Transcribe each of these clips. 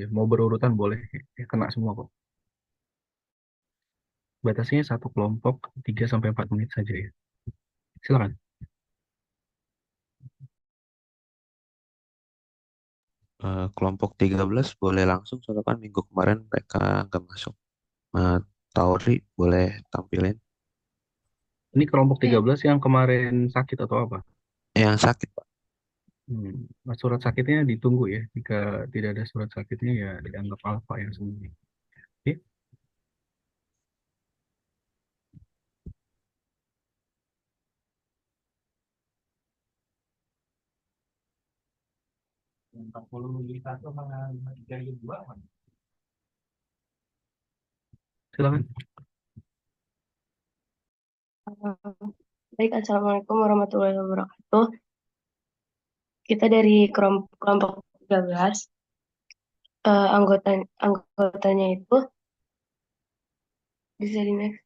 aja. Mau berurutan boleh, ya, kena semua kok. Batasnya satu kelompok 3 sampai 4 menit saja ya. Silakan. Kelompok 13 boleh langsung, soalnya kan minggu kemarin mereka nggak masuk. Eh, Tauri boleh tampilin. Ini kelompok Oke. 13 yang kemarin sakit atau apa? Yang sakit, Pak. Nah, surat sakitnya ditunggu ya. Jika tidak ada surat sakitnya ya dianggap alfa yang sembuh. Oke. Silakan. Baik, Assalamualaikum warahmatullahi wabarakatuh. Kita dari kelompok 13, anggotanya itu bisa di next.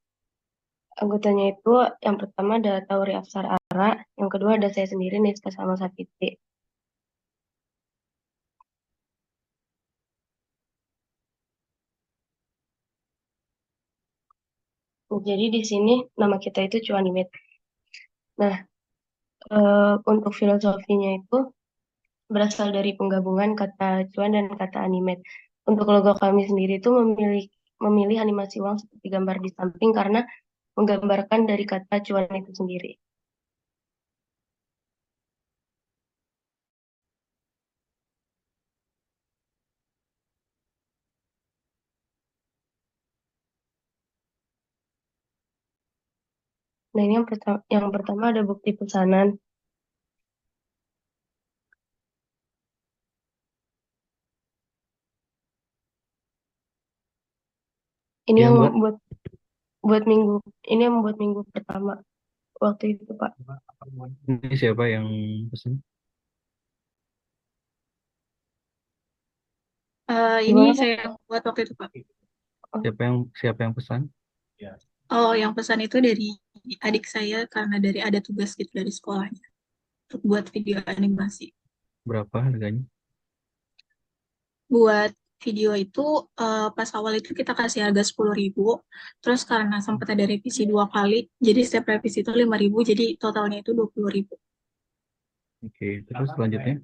Anggotanya itu yang pertama ada Tauri Afsar Ara, yang kedua ada saya sendiri Niska Salma Sapiti. Jadi di sini nama kita itu Cuanimate. Nah, untuk filosofinya itu berasal dari penggabungan kata cuan dan kata animate. Untuk logo kami sendiri itu memilih animasi uang seperti gambar di samping karena menggambarkan dari kata cuan itu sendiri. Nah, ini yang pertama ada bukti pesanan. Ini Yang yang buat buat buat minggu ini yang buat minggu pertama waktu itu, Pak. ini siapa yang pesan? Gimana, Ini Pak? saya buat waktu itu, Pak. Oh, Siapa yang pesan? Oh, yang pesan itu dari adik saya karena dari ada tugas gitu dari sekolahnya untuk buat video animasi. Berapa harganya? Buat video itu pas awal itu kita kasih harga 10.000, terus karena sempat ada revisi 2 kali, jadi setiap revisi itu 5.000, jadi totalnya itu 20.000. Oke, terus selanjutnya.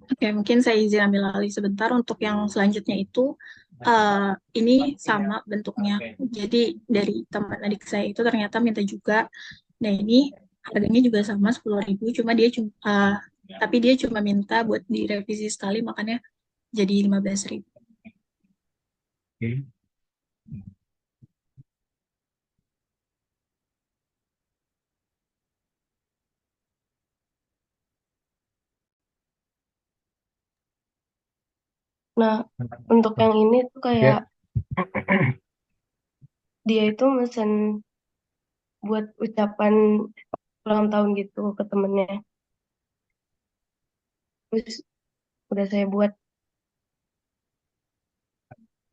Oke, mungkin saya izin ambil alih sebentar. Untuk yang selanjutnya itu, ini sama bentuknya. Jadi dari teman adik saya itu ternyata minta juga. Nah, ini harganya juga sama 10.000, cuma tapi dia cuma minta buat direvisi sekali, makanya jadi 15.000. Oke. nah, untuk yang ini tuh kayak Ya, dia itu mesen buat ucapan ulang tahun gitu ke temennya. Terus udah saya buat.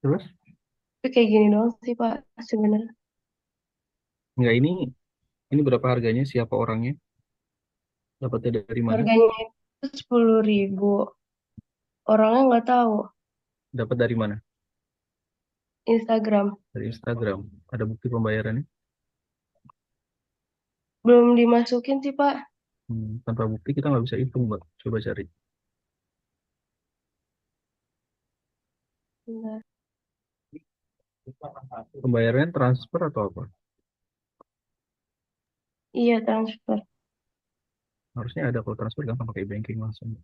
terus Tapi kayak gini doang sih, Pak, sebenarnya. enggak ini berapa harganya? Siapa orangnya? Dapatnya dari mana? Harganya itu 10.000. Orangnya nggak tahu. Dapat dari mana? Instagram. Dari Instagram. Ada bukti pembayarannya? Belum dimasukin sih, Pak. Tanpa bukti kita nggak bisa hitung, Mbak. Coba cari. Bentar. Pembayarannya transfer atau apa? Iya, transfer. Harusnya ada kalau transfer gampang pakai banking langsung.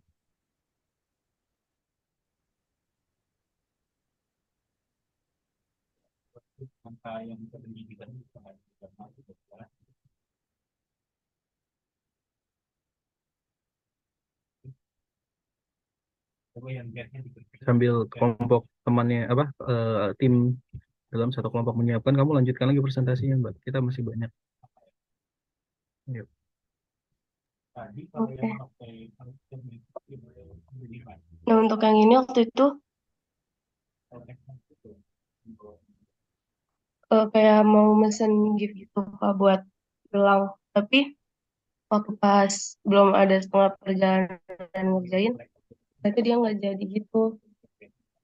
Sambil kelompok temannya apa tim dalam satu kelompok menyiapkan, kamu lanjutkan lagi presentasinya, Mbak. Kita masih banyak. Yuk. Oke. Nah, untuk yang ini waktu itu kayak mau mesen gift gitu, Pak, buat gelang. Tapi waktu pas belum ada setengah perjalanan ngerjain, itu dia nggak jadi gitu.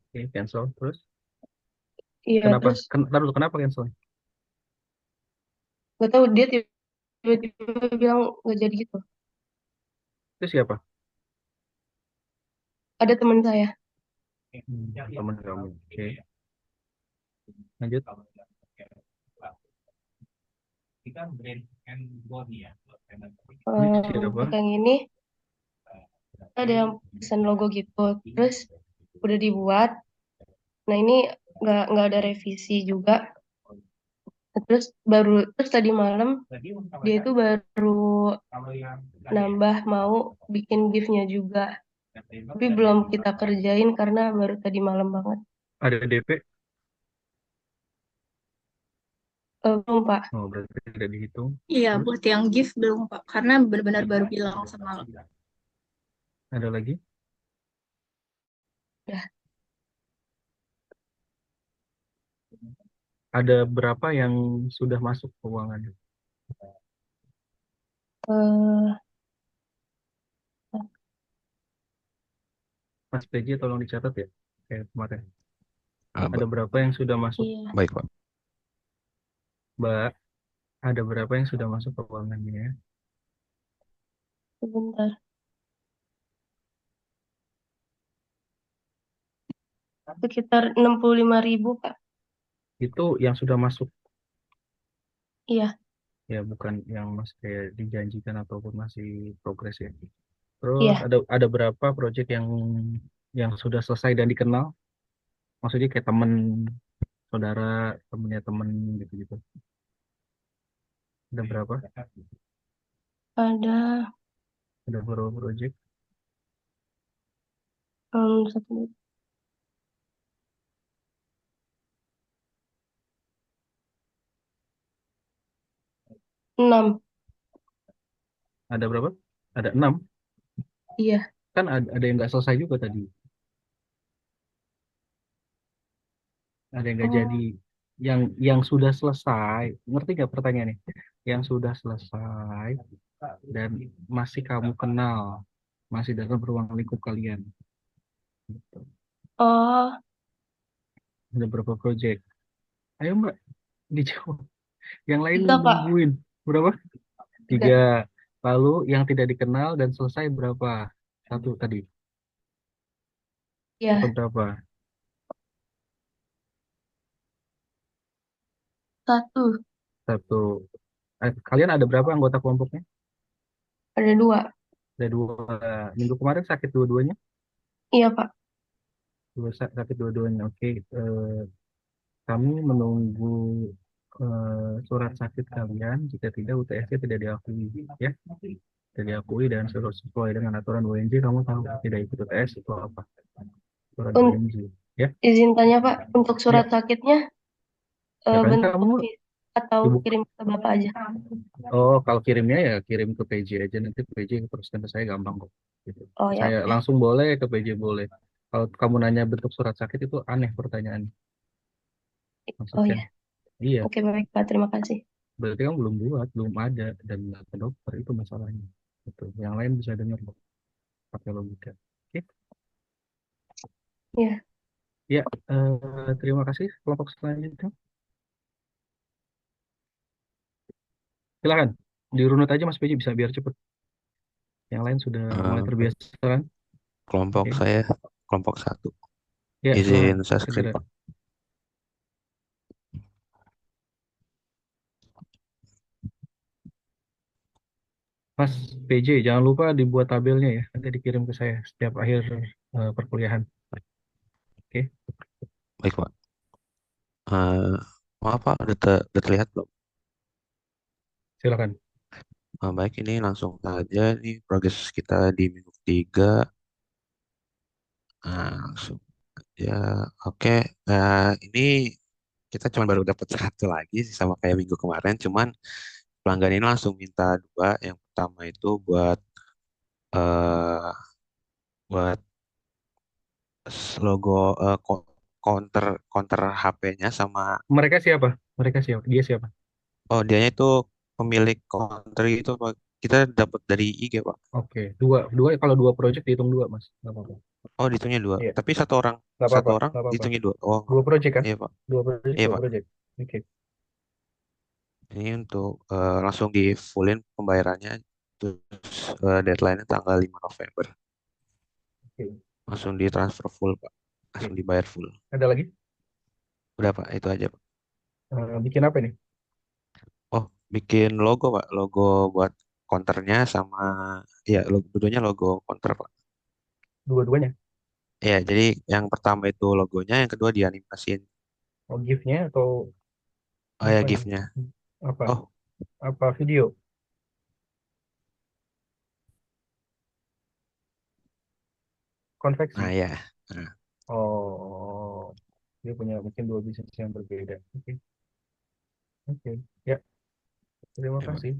Oke, cancel. Terus Iya, kenapa? terus Ntar dulu, kenapa cancel? nggak tahu dia tiba-tiba bilang nggak jadi gitu. Itu siapa? Ada teman saya. Teman kamu. Oke, lanjut. Ini siapa? Untuk yang ini ada yang pesan logo gitu. Terus udah dibuat. Nah ini nggak ada revisi juga. Terus tadi malam dia itu baru nambah mau bikin GIF-nya juga. Tapi belum kita kerjain karena baru tadi malam banget. Ada DP? Belum Pak. Oh, berarti tidak dihitung. Iya, Terus buat yang gift belum, Pak. Karena benar-benar baru bilang semalam. ada lagi? Udah. Ada berapa yang sudah masuk keuangan? Eh, Mas PJ tolong dicatat ya, kayak kemarin. Ah, Ada berapa yang sudah masuk? iya, baik, Pak. Mbak, ada berapa yang sudah masuk keuangannya? sebentar. Sekitar 65.000 Pak. Itu yang sudah masuk, Iya, ya bukan yang masih kayak dijanjikan ataupun masih progres ya. Terus iya. ada berapa project yang sudah selesai dan dikenal? Maksudnya kayak temen saudara, temennya temen gitu-gitu. Ada berapa? Ada Ada berapa project? satu, 6. Ada berapa? Ada 6. Iya. Kan ada yang nggak selesai juga tadi. Ada yang nggak jadi. Oh, Yang sudah selesai, ngerti nggak pertanyaannya? Yang sudah selesai dan masih kamu kenal, masih dalam ruang lingkup kalian. Gitu. oh, Ada berapa project? Ayo Mbak, dijawab. Yang lain 3 Pak. nungguin. Berapa? 3. 3. Lalu yang tidak dikenal dan selesai berapa? 1 tadi. Atau Iya, berapa? 1. 1. Kalian ada berapa anggota kelompoknya? Ada 2. Ada 2. Minggu kemarin sakit dua-duanya? Iya Pak. Sakit dua-duanya. Oke. Kami menunggu surat sakit kalian. Jika tidak, UTS-nya tidak diakui. Ya, tidak diakui dan sesuai dengan aturan UNJ, kamu tahu tidak ikut UTS itu apa? Aturan Un UNJ. Ya, izin tanya Pak, untuk surat ya, sakitnya ya kan bentuk kamu atau ibu. kirim ke Bapak aja? Oh, kalau kirimnya ya kirim ke PJ aja, nanti PJ teruskan ke saya, gampang kok. Gitu. Oh ya, Saya oke. langsung boleh, ke PJ boleh. Kalau kamu nanya bentuk surat sakit itu aneh pertanyaan. Oh Maksudnya, ya, iya, oke baik Pak, terima kasih. berarti kamu belum buat, belum ada dan nggak ke dokter itu masalahnya. Gitu. Yang lain bisa dengar kok, pakai logika. Oke, Iya, ya, terima kasih. Kelompok selanjutnya, silakan dirunut aja Mas PJ, bisa biar cepet. Yang lain sudah mulai Baik. terbiasa kan? Kelompok Oke, saya, kelompok satu. ya Izin silakan saya screen, segera. Pak. Mas PJ, jangan lupa dibuat tabelnya ya, nanti dikirim ke saya setiap akhir perkuliahan. Oke, Baik, Pak. Eh, maaf, Pak, udah terlihat belum? silakan. Baik, ini langsung saja nih progres kita di minggu ketiga. Langsung ya, oke. Ini kita cuma baru dapat satu lagi sih sama kayak minggu kemarin. Cuman pelanggan ini langsung minta dua. Yang pertama itu eh buat logo counter counter HP-nya sama Mereka siapa? Mereka siapa? Dia siapa? oh dianya itu pemilik konter itu Pak. Kita dapat dari IG Pak. Oke, dua kalau dua project dihitung dua mas, nggak apa-apa. Oh, dihitungnya dua. Iya, Tapi nggak satu apa-apa, orang nggak apa-apa. dihitungnya dua. Oh, Dua project kan? iya Pak. Dua project, Iya dua Pak. project. Oke, Ini untuk langsung di fullin pembayarannya. Terus deadline-nya tanggal 5 November. oke, Langsung ditransfer full Pak. oke. Langsung dibayar full. Ada lagi? Udah Pak, itu aja Pak. Bikin apa nih? Oh, bikin logo Pak. Logo buat konternya sama ya logo keduanya logo konter Pak. Dua-duanya? Ya, jadi yang pertama itu logonya, yang kedua dianimasin. Oh, GIF-nya atau Oh ya, apa nih? GIF-nya. Apa? Oh, Apa video? nah Konveksi? ya. Nah, Oh, dia punya mungkin dua bisnis yang berbeda. Oke, oke. Ya, terima ya, Pak. kasih.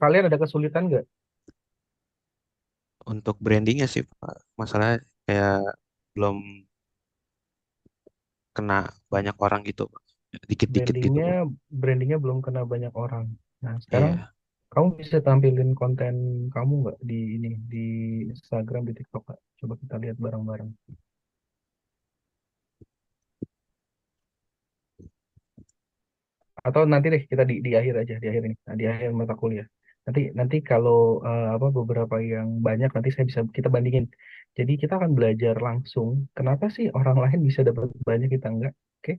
Kalian ada kesulitan nggak? Untuk brandingnya sih Pak, masalah kayak belum kena banyak orang gitu Pak. Dikit-dikit gitu Brandingnya, Pak. brandingnya belum kena banyak orang. Nah, sekarang Iya. kamu bisa tampilin konten kamu nggak di ini di Instagram, di TikTok, Kak? Coba kita lihat bareng-bareng. Atau nanti deh kita di akhir aja, di akhir ini, nah, di akhir mata kuliah. Nanti nanti kalau apa beberapa yang banyak nanti saya bisa kita bandingin. Jadi kita akan belajar langsung. Kenapa sih orang lain bisa dapat banyak kita enggak? Oke,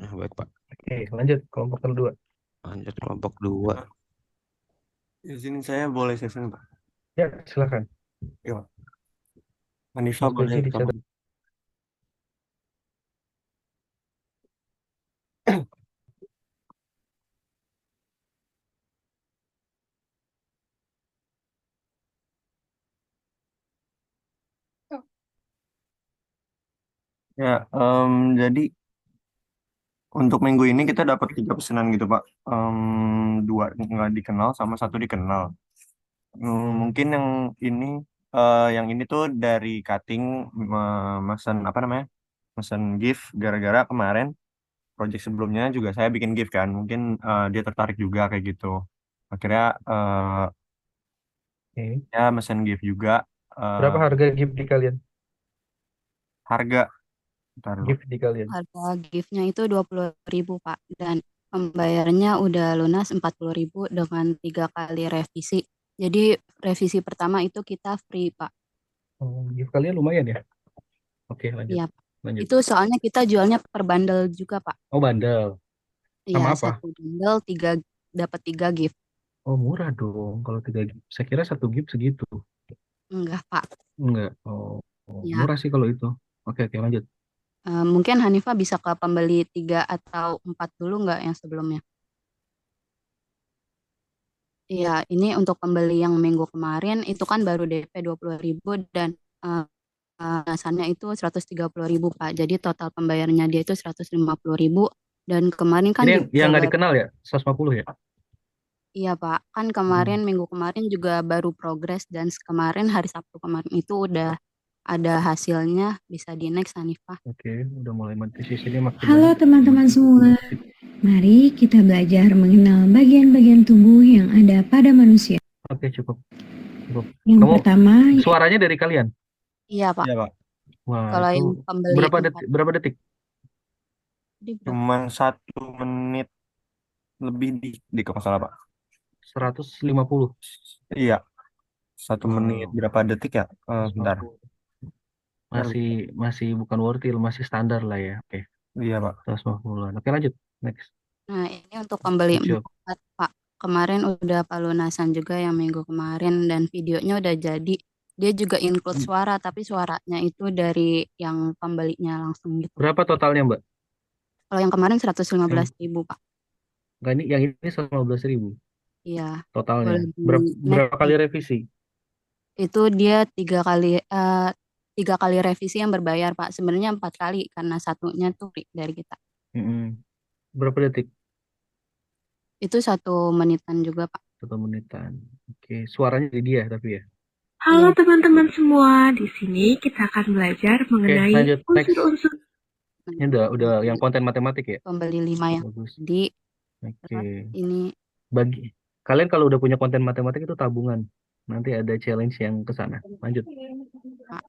Nah, baik Pak. oke, lanjut kelompok kedua. Lanjut kelompok dua. Izin saya boleh session Pak. Ya, silakan. Ya, Hanifa Mas boleh Peci bisa. pertama. Ya, jadi untuk minggu ini kita dapat 3 pesanan gitu Pak. Dua nggak dikenal sama satu dikenal. Mungkin yang ini tuh dari cutting mesen apa namanya? Mesen gift gara-gara kemarin project sebelumnya juga saya bikin gift kan. Mungkin dia tertarik juga kayak gitu. Akhirnya Oke. ya mesen gift juga. Berapa eh, harga gift di kalian? Harga ntar dulu. Gift di kalian. Harga gift-nya itu 20.000 Pak, dan pembayarannya udah lunas 40.000 dengan 3 kali revisi. Jadi revisi pertama itu kita free Pak. Oh, gift kalian lumayan ya. Oke, lanjut. Iya, Lanjut. itu soalnya kita jualnya per bundle juga Pak. Oh, bandel. Iya, Sama apa? satu bundle dapat 3 gift. Oh, murah dong kalau 3 gift. Saya kira 1 gift segitu. Enggak Pak. Enggak. Oh, Ya, murah sih kalau itu. Oke, oke, lanjut. mungkin Hanifa bisa ke pembeli 3 atau 4 dulu nggak yang sebelumnya? Iya, ini untuk pembeli yang minggu kemarin itu kan baru DP 20.000 dan eh, lunasannya itu 130.000 Pak. Jadi total pembayarannya dia itu 150.000 dan kemarin kan Ini yang juga nggak baru, dikenal ya? 150 ya? iya Pak, kan Hmm. kemarin minggu kemarin juga baru progres dan kemarin hari Sabtu kemarin itu udah ada hasilnya, bisa di next Hanifah. Oke, udah mulai mati sini makin Halo banyak. teman-teman semua, mari kita belajar mengenal bagian-bagian tubuh yang ada pada manusia. Oke, cukup. Cukup. Yang Kamu pertama, suaranya dari kalian? Iya Pak, Iya Pak. Wah, kalau itu yang pembeli berapa 4 detik? Berapa detik? tadi berapa? Cuman 1 menit lebih di kalau nggak salah Pak. 150. Iya, 1 menit Wow. berapa detik ya? Bentar. 150. Masih masih bukan worth it, masih standar lah ya. Oke, Iya Pak. 150-an. Oke, lanjut. Next. Nah, ini untuk pembeli Lucu. 4 Pak. Kemarin udah pelunasan juga yang minggu kemarin dan videonya udah jadi. Dia juga include suara, tapi suaranya itu dari yang pembelinya langsung gitu. Berapa totalnya, Mbak? Kalau yang kemarin 115.000 Pak. Enggak, ini yang ini 115.000 Iya, totalnya. boleh di Berapa next. kali revisi? Itu dia 3 kali revisi yang berbayar Pak. Sebenarnya 4 kali karena satunya tuh free dari kita. Berapa detik? Itu 1 menitan juga Pak. 1 menitan. Oke, suaranya dari dia tapi ya. halo Iya. teman-teman semua, di sini kita akan belajar mengenai lanjut. Next. unsur-unsur. Ini udah yang konten matematik ya. Pembeli 5 yang Bagus. tadi Oke. Ini Bagi kalian kalau udah punya konten matematik itu tabungan. Nanti ada challenge yang ke sana. Lanjut. Pak.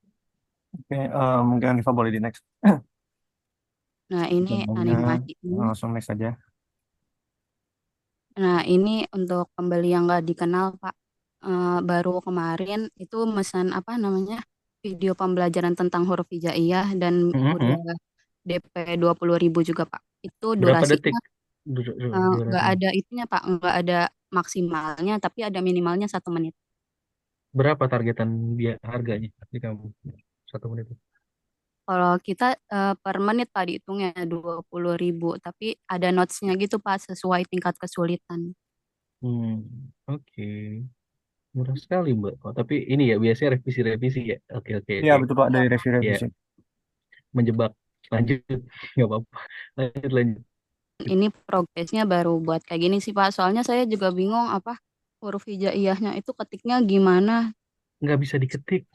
Oke, mungkin Anifa boleh di next. Nah, ini Contohnya animasi ini. langsung next aja. Nah, ini untuk pembeli yang nggak dikenal, Pak. Baru kemarin itu pesan apa namanya? Video pembelajaran tentang huruf hijaiyah dan udah Mhm. DP 20.000 juga, Pak. Itu Berapa detik durasinya nggak durasinya? ada itunya, Pak. Nggak ada maksimalnya, tapi ada minimalnya 1 menit. Berapa targetan dia harganya di kamu? 1 menit. Kalau kita per menit Pak dihitungnya 20.000, tapi ada notes-nya gitu Pak sesuai tingkat kesulitan. Oke. Murah sekali, Mbak. Oh, tapi ini ya biasanya revisi-revisi ya. Oke, oke, Iya oke. betul Pak, Iya dari Pak. Ya, review-revisi. menjebak. Lanjut. Nggak apa-apa. Lanjut, lanjut. Ini progresnya baru buat kayak gini sih Pak. Soalnya saya juga bingung apa huruf hijaiyahnya itu ketiknya gimana. Nggak bisa diketik.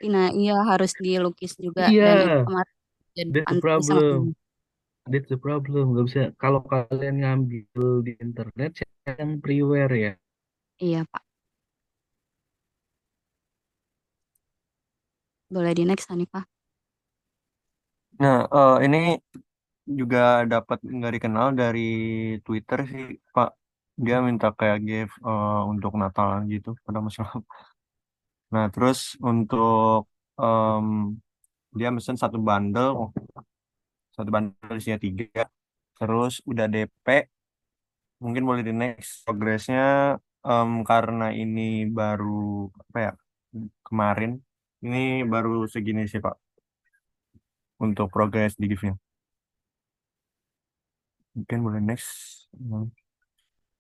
Nah iya harus dilukis juga dan itu Iya, kemarin di that's depan the tulis sama problem. temen. That's the problem. Nggak bisa. Kalau kalian ngambil di internet, yang freeware ya. Iya Pak. Boleh di next nih Pak. Nah, ini juga dapat nggak dikenal dari Twitter sih, Pak. Dia minta kayak gift untuk Natalan gitu pada masalah. Nah, terus untuk em, dia mesen satu bundle isinya 3. Terus udah DP, mungkin boleh di next progresnya karena ini baru apa ya kemarin, ini baru segini sih Pak untuk progres di giftnya. Mungkin boleh next.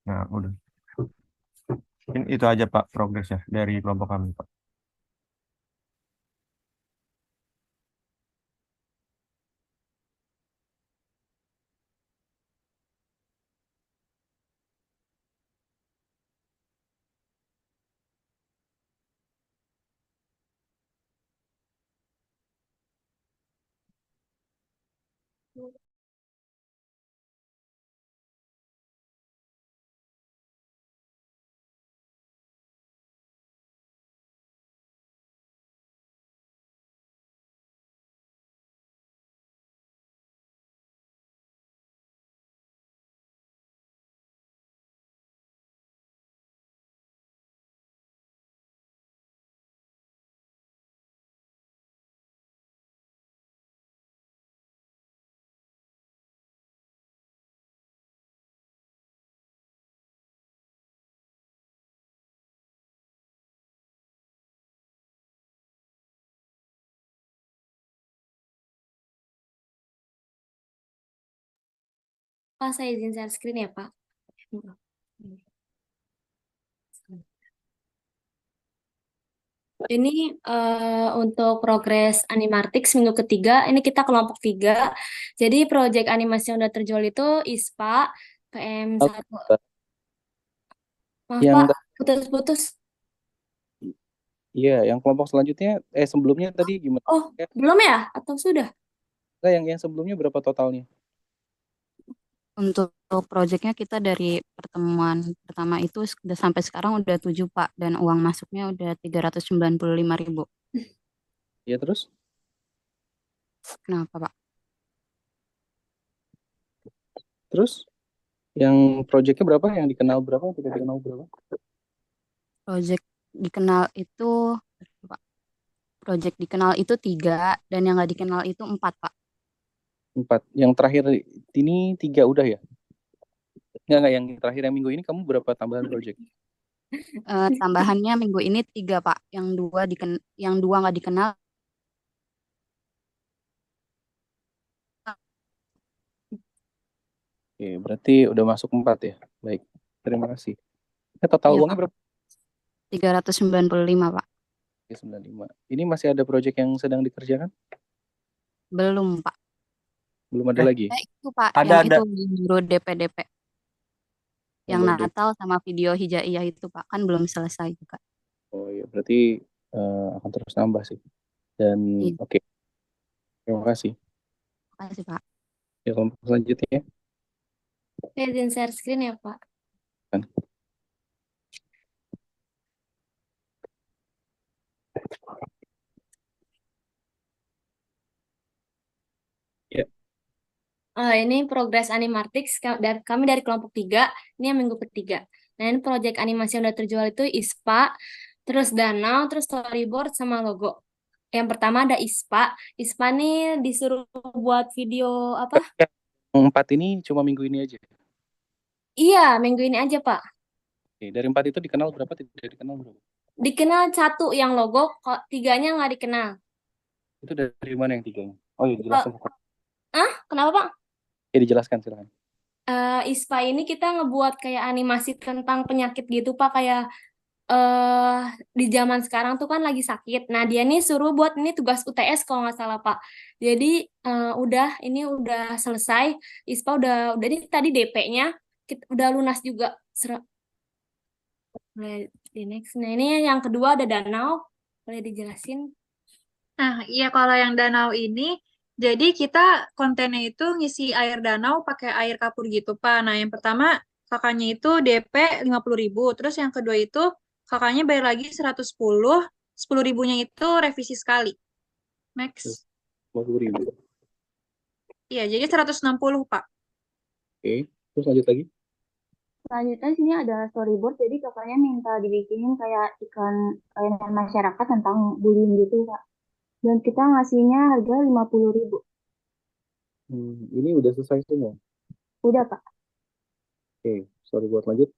Nah, udah. Mungkin itu aja Pak progresnya dari kelompok kami Pak. Pak, saya izin share screen ya, Pak. Ini untuk progres Animartix minggu ketiga, ini kita kelompok 3. Jadi proyek animasi yang udah terjual itu ISPA, PM1. Maaf Yang Pak, putus-putus. iya, yang kelompok selanjutnya sebelumnya tadi gimana? Oh, belum ya? Atau sudah? Enggak, yang sebelumnya berapa totalnya? Untuk proyeknya kita dari pertemuan pertama itu udah sampai sekarang udah 7 Pak dan uang masuknya udah 395.000. Ya terus Kenapa Pak? terus yang proyeknya berapa? Yang dikenal berapa? Tidak dikenal berapa? Proyek dikenal itu Pak. Proyek dikenal itu 3 dan yang nggak dikenal itu 4 Pak. 4. Yang terakhir ini 3 udah ya? Enggak, yang terakhir yang minggu ini kamu berapa tambahan proyek? Tambahannya minggu ini 3 Pak. Yang dua nggak dikenal. Oke, berarti udah masuk 4 ya. Baik, terima kasih. Total Iya uangnya Pak. berapa? 395 Pak. Oke, 95. Ini masih ada proyek yang sedang dikerjakan? Belum Pak. Belum ada lagi? Itu Pak, Ada yang ada. itu baru DP-DP. Yang Baru Natal sama video hijaiyah itu Pak, kan belum selesai juga. Oh iya, berarti akan terus nambah sih. Dan Iya, oke, terima kasih. makasih Pak. Ya, kelompok selanjutnya. Saya izin share screen ya, Pak. Kan? Ya, Ini progres Animartix kami dari kelompok 3, ini yang minggu ketiga. Nah, ini proyek animasi yang udah terjual itu ISPA, terus danau, terus storyboard sama logo. Yang pertama ada ISPA. ISPA nih disuruh buat video apa? yang 4 ini cuma minggu ini aja. Iya, minggu ini aja, Pak. Oke, dari 4 itu dikenal berapa? Tidak dikenal berapa? Dikenal 1 yang logo, kok 3-nya nggak dikenal. Itu dari mana yang 3-nya? Oh iya, Oh, jelaskan. kenapa, Pak? Ya, dijelaskan silakan. ISPA ini kita ngebuat kayak animasi tentang penyakit gitu, Pak, kayak di zaman sekarang tuh kan lagi sakit. Nah, dia nih suruh buat ini tugas UTS kalau nggak salah, Pak. Jadi ini udah selesai. ISPA udah tadi DP-nya udah lunas juga. Boleh di next. Nah, ini yang kedua ada danau. Boleh dijelasin? Nah, iya kalau yang danau ini, jadi kita kontennya itu ngisi air danau pakai air kapur gitu, Pak. Nah, yang pertama kakaknya itu DP 50.000, terus yang kedua itu kakaknya bayar lagi 110, 10 ribunya itu revisi sekali. Max. 50.000. Iya, jadi 160, Pak. Oke, terus lanjut lagi. Selanjutnya sini ada storyboard, jadi kakaknya minta dibikinin kayak iklan layanan masyarakat tentang bullying gitu, Pak. Dan kita ngasihnya harga 50.000. Ini udah selesai semua. Udah, Pak. Oke, sorry buat lanjut.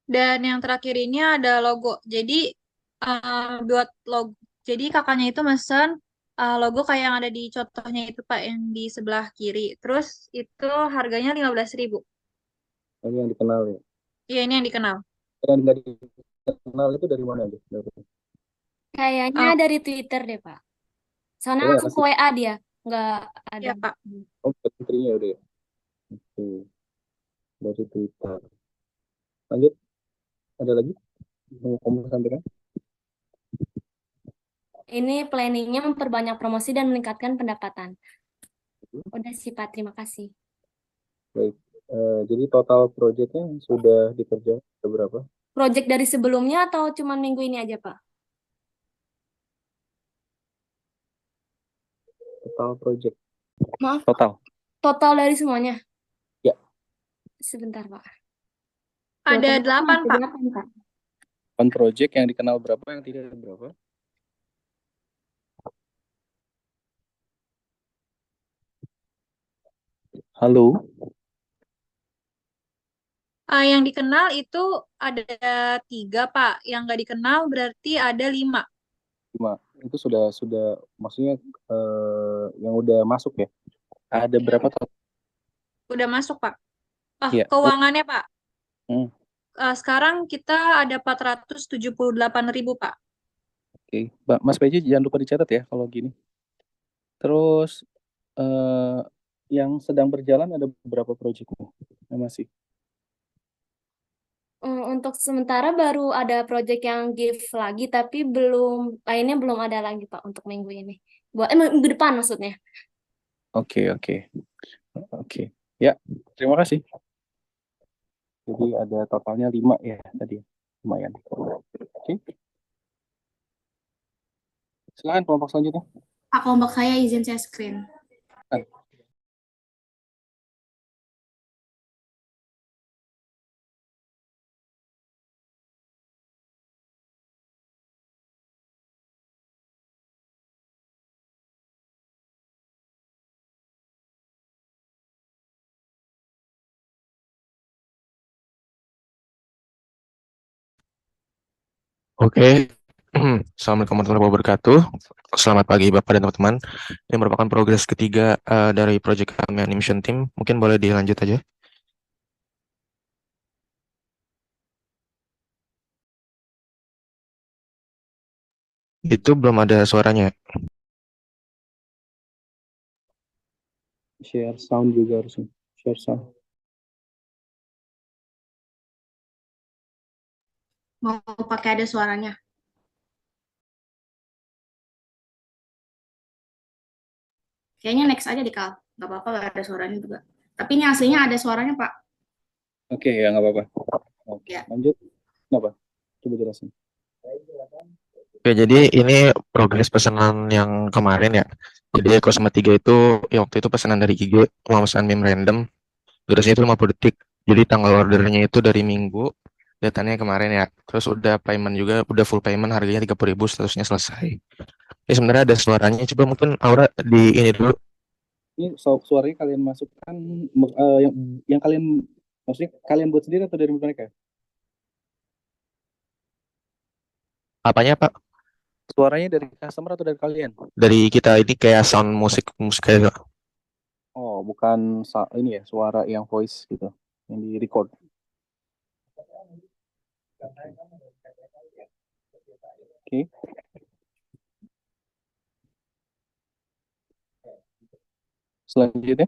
Dan yang terakhir ini ada logo. Jadi buat logo. Jadi kakaknya itu mesen logo kayak yang ada di contohnya itu Pak yang di sebelah kiri. Terus itu harganya 15.000. Ini yang dikenal ya. Iya ini yang dikenal. Yang nggak dikenal itu dari mana aja? Kayaknya Oh, dari Twitter deh, Pak. Soalnya Coba langsung ke WA dia. Nggak ada. iya Pak. Oh, menterinya udah ya. Oke, dari Twitter. Lanjut, ada lagi mau kamu sampaikan? Ini planningnya memperbanyak promosi dan meningkatkan pendapatan. Udah sih, Pak. Terima kasih. Baik, jadi total proyeknya sudah dikerjakan berapa? Project dari sebelumnya atau cuma minggu ini aja, Pak? Total project. Maaf, Total. dari semuanya. Ya. Sebentar, Pak. Ada 8 Pak. 8 project yang dikenal berapa, yang tidak berapa? Halo? Yang dikenal itu ada 3 Pak. Yang nggak dikenal berarti ada 5. 5. Itu sudah maksudnya yang udah masuk ya? Ada berapa total? Udah masuk Pak. Iya. Keuangannya Pak. Hmm. Sekarang kita ada 478.000 Pak. Oke, Mas PJ jangan lupa dicatat ya kalau gini. Terus yang sedang berjalan ada berapa proyeknya? Masih. Untuk sementara baru ada project yang give lagi, tapi lainnya belum ada lagi, Pak, untuk minggu ini. Minggu depan maksudnya. Oke. Ya, terima kasih. Jadi ada totalnya 5 ya tadi. Lumayan. Oke. Silakan kelompok selanjutnya. Pak, kelompok saya izin share screen. Oke, Assalamualaikum warahmatullahi wabarakatuh. Selamat pagi Bapak dan teman-teman. Ini merupakan progres ketiga dari project kami Animation Team. Mungkin boleh dilanjut aja. Itu belum ada suaranya. Share sound juga harusnya. Share sound. Mau pakai ada suaranya. Kayaknya next aja deh, Kal. Nggak apa-apa, nggak ada suaranya juga. Tapi ini aslinya ada suaranya, Pak. Oke, ya nggak apa-apa. Oke, Ya. lanjut. Kenapa? Coba jelasin. Oke, jadi ini progres pesanan yang kemarin ya. Jadi Cosma 3 itu ya waktu itu pesanan dari IG, memesan meme random, durasinya itu 50 detik. Jadi tanggal ordernya itu dari Minggu, datanya kemarin ya. Terus udah payment juga, udah full payment, harganya 30.000, statusnya selesai. Ini sebenarnya ada suaranya, coba mungkin Aura di ini dulu. Ini suaranya kalian masukkan yang kalian maksudnya kalian buat sendiri atau dari mereka? Apanya Pak? Suaranya dari customer atau dari kalian? Dari kita ini kayak sound musik kayak Oh, bukan ini ya, suara yang voice gitu, yang di record. Oke. Selanjutnya.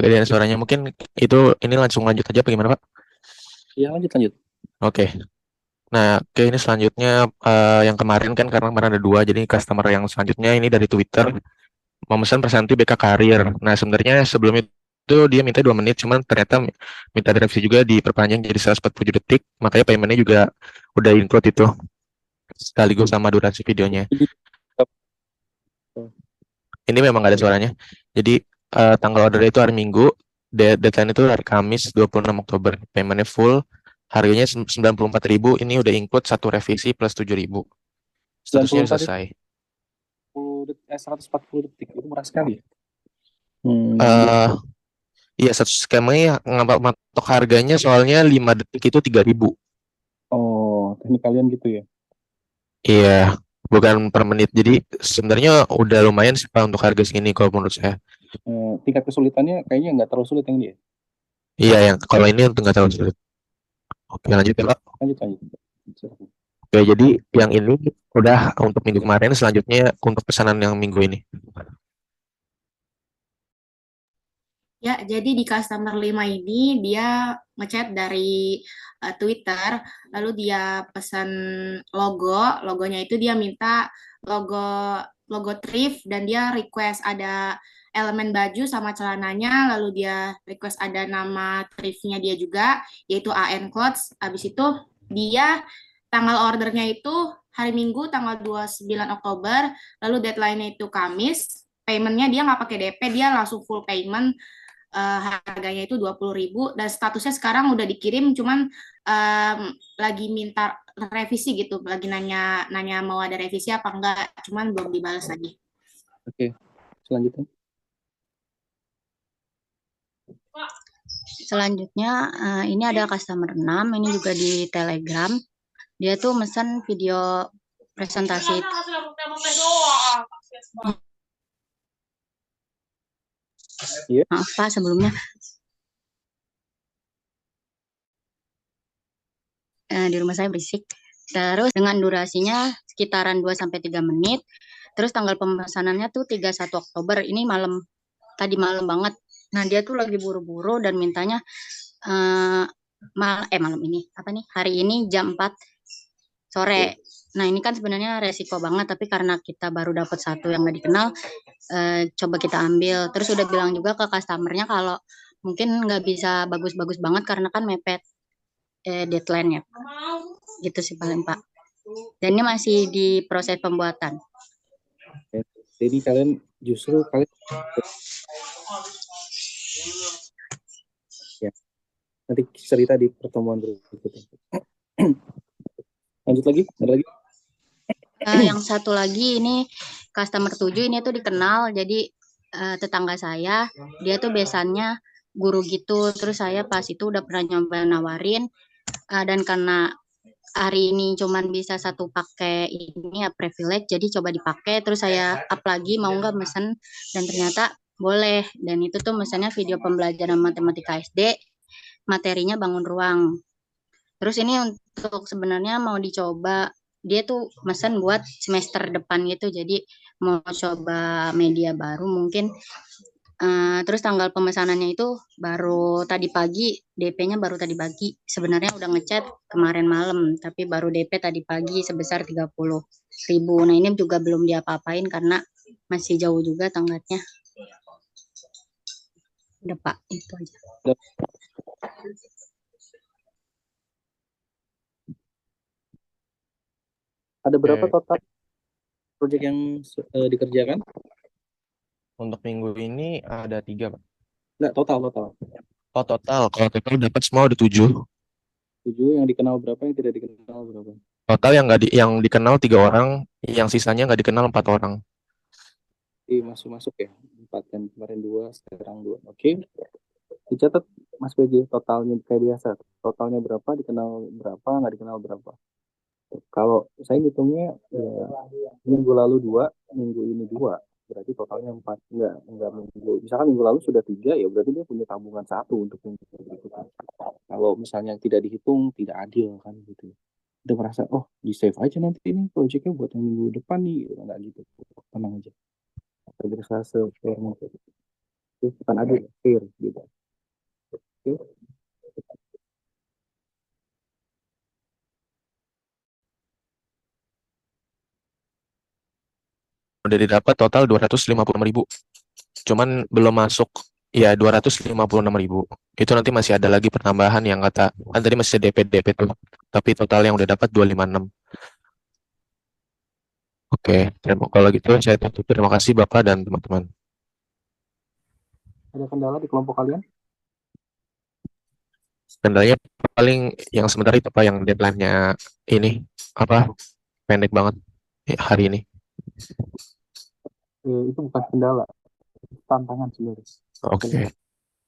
kegedean suaranya. Mungkin itu ini langsung lanjut aja apa gimana Pak? Ya, lanjut. Oke. Nah, oke, ini selanjutnya yang kemarin kan karena kemarin ada 2, jadi customer yang selanjutnya ini dari Twitter memesan Prasanti BK Karir. Nah, sebenarnya sebelum itu dia minta 2 menit, cuman ternyata minta direvisi juga diperpanjang jadi 147 detik, makanya paymentnya juga udah include itu sekaligus sama durasi videonya. Ini memang nggak ada suaranya. Jadi tanggal order itu hari Minggu, deadline itu hari Kamis 26 Oktober. Paymentnya full, harganya 94.000. Ini udah include 1 revisi plus 7.000. Statusnya 94 selesai. 140 detik itu murah sekali. Iya, satu skemanya matok harganya soalnya 5 detik itu 3.000. Oh, teknik kalian gitu ya? Iya, bukan per menit. Jadi sebenarnya udah lumayan sih Pak untuk harga segini kalau menurut saya. Tingkat kesulitannya kayaknya nggak terlalu sulit yang dia. Iya, yang kalau ini untuk nggak terlalu sulit. Oke, lanjut ya Pak. Lanjut. Oke, jadi yang ini udah untuk minggu kemarin, selanjutnya untuk pesanan yang minggu ini. Ya, jadi di customer 5 ini dia ngechat dari Twitter, lalu dia pesan logonya itu dia minta logo thrift dan dia request ada elemen baju sama celananya, lalu dia request ada nama thriftnya dia juga, yaitu AN Clothes. Habis itu dia tanggal ordernya itu hari Minggu tanggal 29 Oktober, lalu deadline-nya itu Kamis, paymentnya dia nggak pakai DP, dia langsung full payment, harganya itu 20.000 dan statusnya sekarang udah dikirim, cuman lagi minta revisi gitu, lagi nanya mau ada revisi apa enggak, cuman belum dibalas lagi. Oke, selanjutnya. Selanjutnya ini ada customer 6, ini juga di Telegram. Dia tuh mesen video presentasi. Maaf Pak sebelumnya. Di rumah saya berisik. Terus dengan durasinya sekitaran 2-3 menit. Terus tanggal pemesanannya tuh 31 Oktober. Ini tadi malam banget. Nah, dia tuh lagi buru-buru dan mintanya malam ini, hari ini jam 4 sore. Nah, ini kan sebenarnya resiko banget, tapi karena kita baru dapat satu yang nggak dikenal, coba kita ambil. Terus udah bilang juga ke customernya kalau mungkin nggak bisa bagus-bagus banget karena kan mepet deadline-nya. Gitu sih paling Pak. Dan ini masih di proses pembuatan. Jadi kalian ya, nanti cerita di pertemuan berikutnya. Lanjut lagi, ada lagi? Yang satu lagi ini customer 7, ini tuh dikenal, jadi tetangga saya, dia tuh biasanya guru gitu, terus saya pas itu udah pernah nyoba nawarin, dan karena hari ini cuman bisa satu pakai ini ya privilege, jadi coba dipakai, terus saya up lagi mau nggak mesen, dan ternyata boleh. Dan itu tuh mesennya video pembelajaran matematika SD, materinya bangun ruang. Terus ini untuk sebenarnya mau dicoba, dia tuh mesen buat semester depan gitu, jadi mau coba media baru mungkin. Terus tanggal pemesanannya itu baru tadi pagi, DP-nya baru tadi pagi. Sebenarnya udah ngechat kemarin malam, tapi baru DP tadi pagi sebesar 30.000. Nah ini juga belum diapa-apain karena masih jauh juga tanggatnya. Udah Pak, itu aja. Ada berapa Oke. total proyek yang dikerjakan? Untuk minggu ini ada 3, Pak. Enggak, total. Oh, total. Kalau total dapat semua udah 7. 7 yang dikenal berapa, yang tidak dikenal berapa? Total yang dikenal 3 orang, yang sisanya nggak dikenal 4 orang. Masuk ya. 4 kan kemarin 2, sekarang 2. Oke. Dicatat Mas PJ totalnya kayak biasa. Totalnya berapa, dikenal berapa, nggak dikenal berapa. Kalau saya hitungnya minggu lalu 2, minggu ini 2, berarti totalnya 4. Enggak misalkan minggu lalu sudah 3, ya berarti dia punya tabungan 1 untuk minggu berikutnya. Kalau misalnya tidak dihitung, tidak adil kan gitu. Udah merasa, oh di save aja nanti ini proyeknya buat yang minggu depan nih, nggak gitu. Tenang aja. Kita berusaha se-fair mungkin. Itu bukan adil, fair gitu. Oke. Udah didapat total 256.000. Cuman belum masuk ya 256.000. Itu nanti masih ada lagi pertambahan yang kata kan tadi masih DP tuh. Tapi total yang udah dapat 256. Oke, kalau gitu saya tutup. Terima kasih Bapak dan teman-teman. Ada kendala di kelompok kalian? Kendalanya paling yang sementara itu Pak, yang deadline-nya ini apa pendek banget hari ini. Itu bukan kendala, itu tantangan sebenarnya. Oke.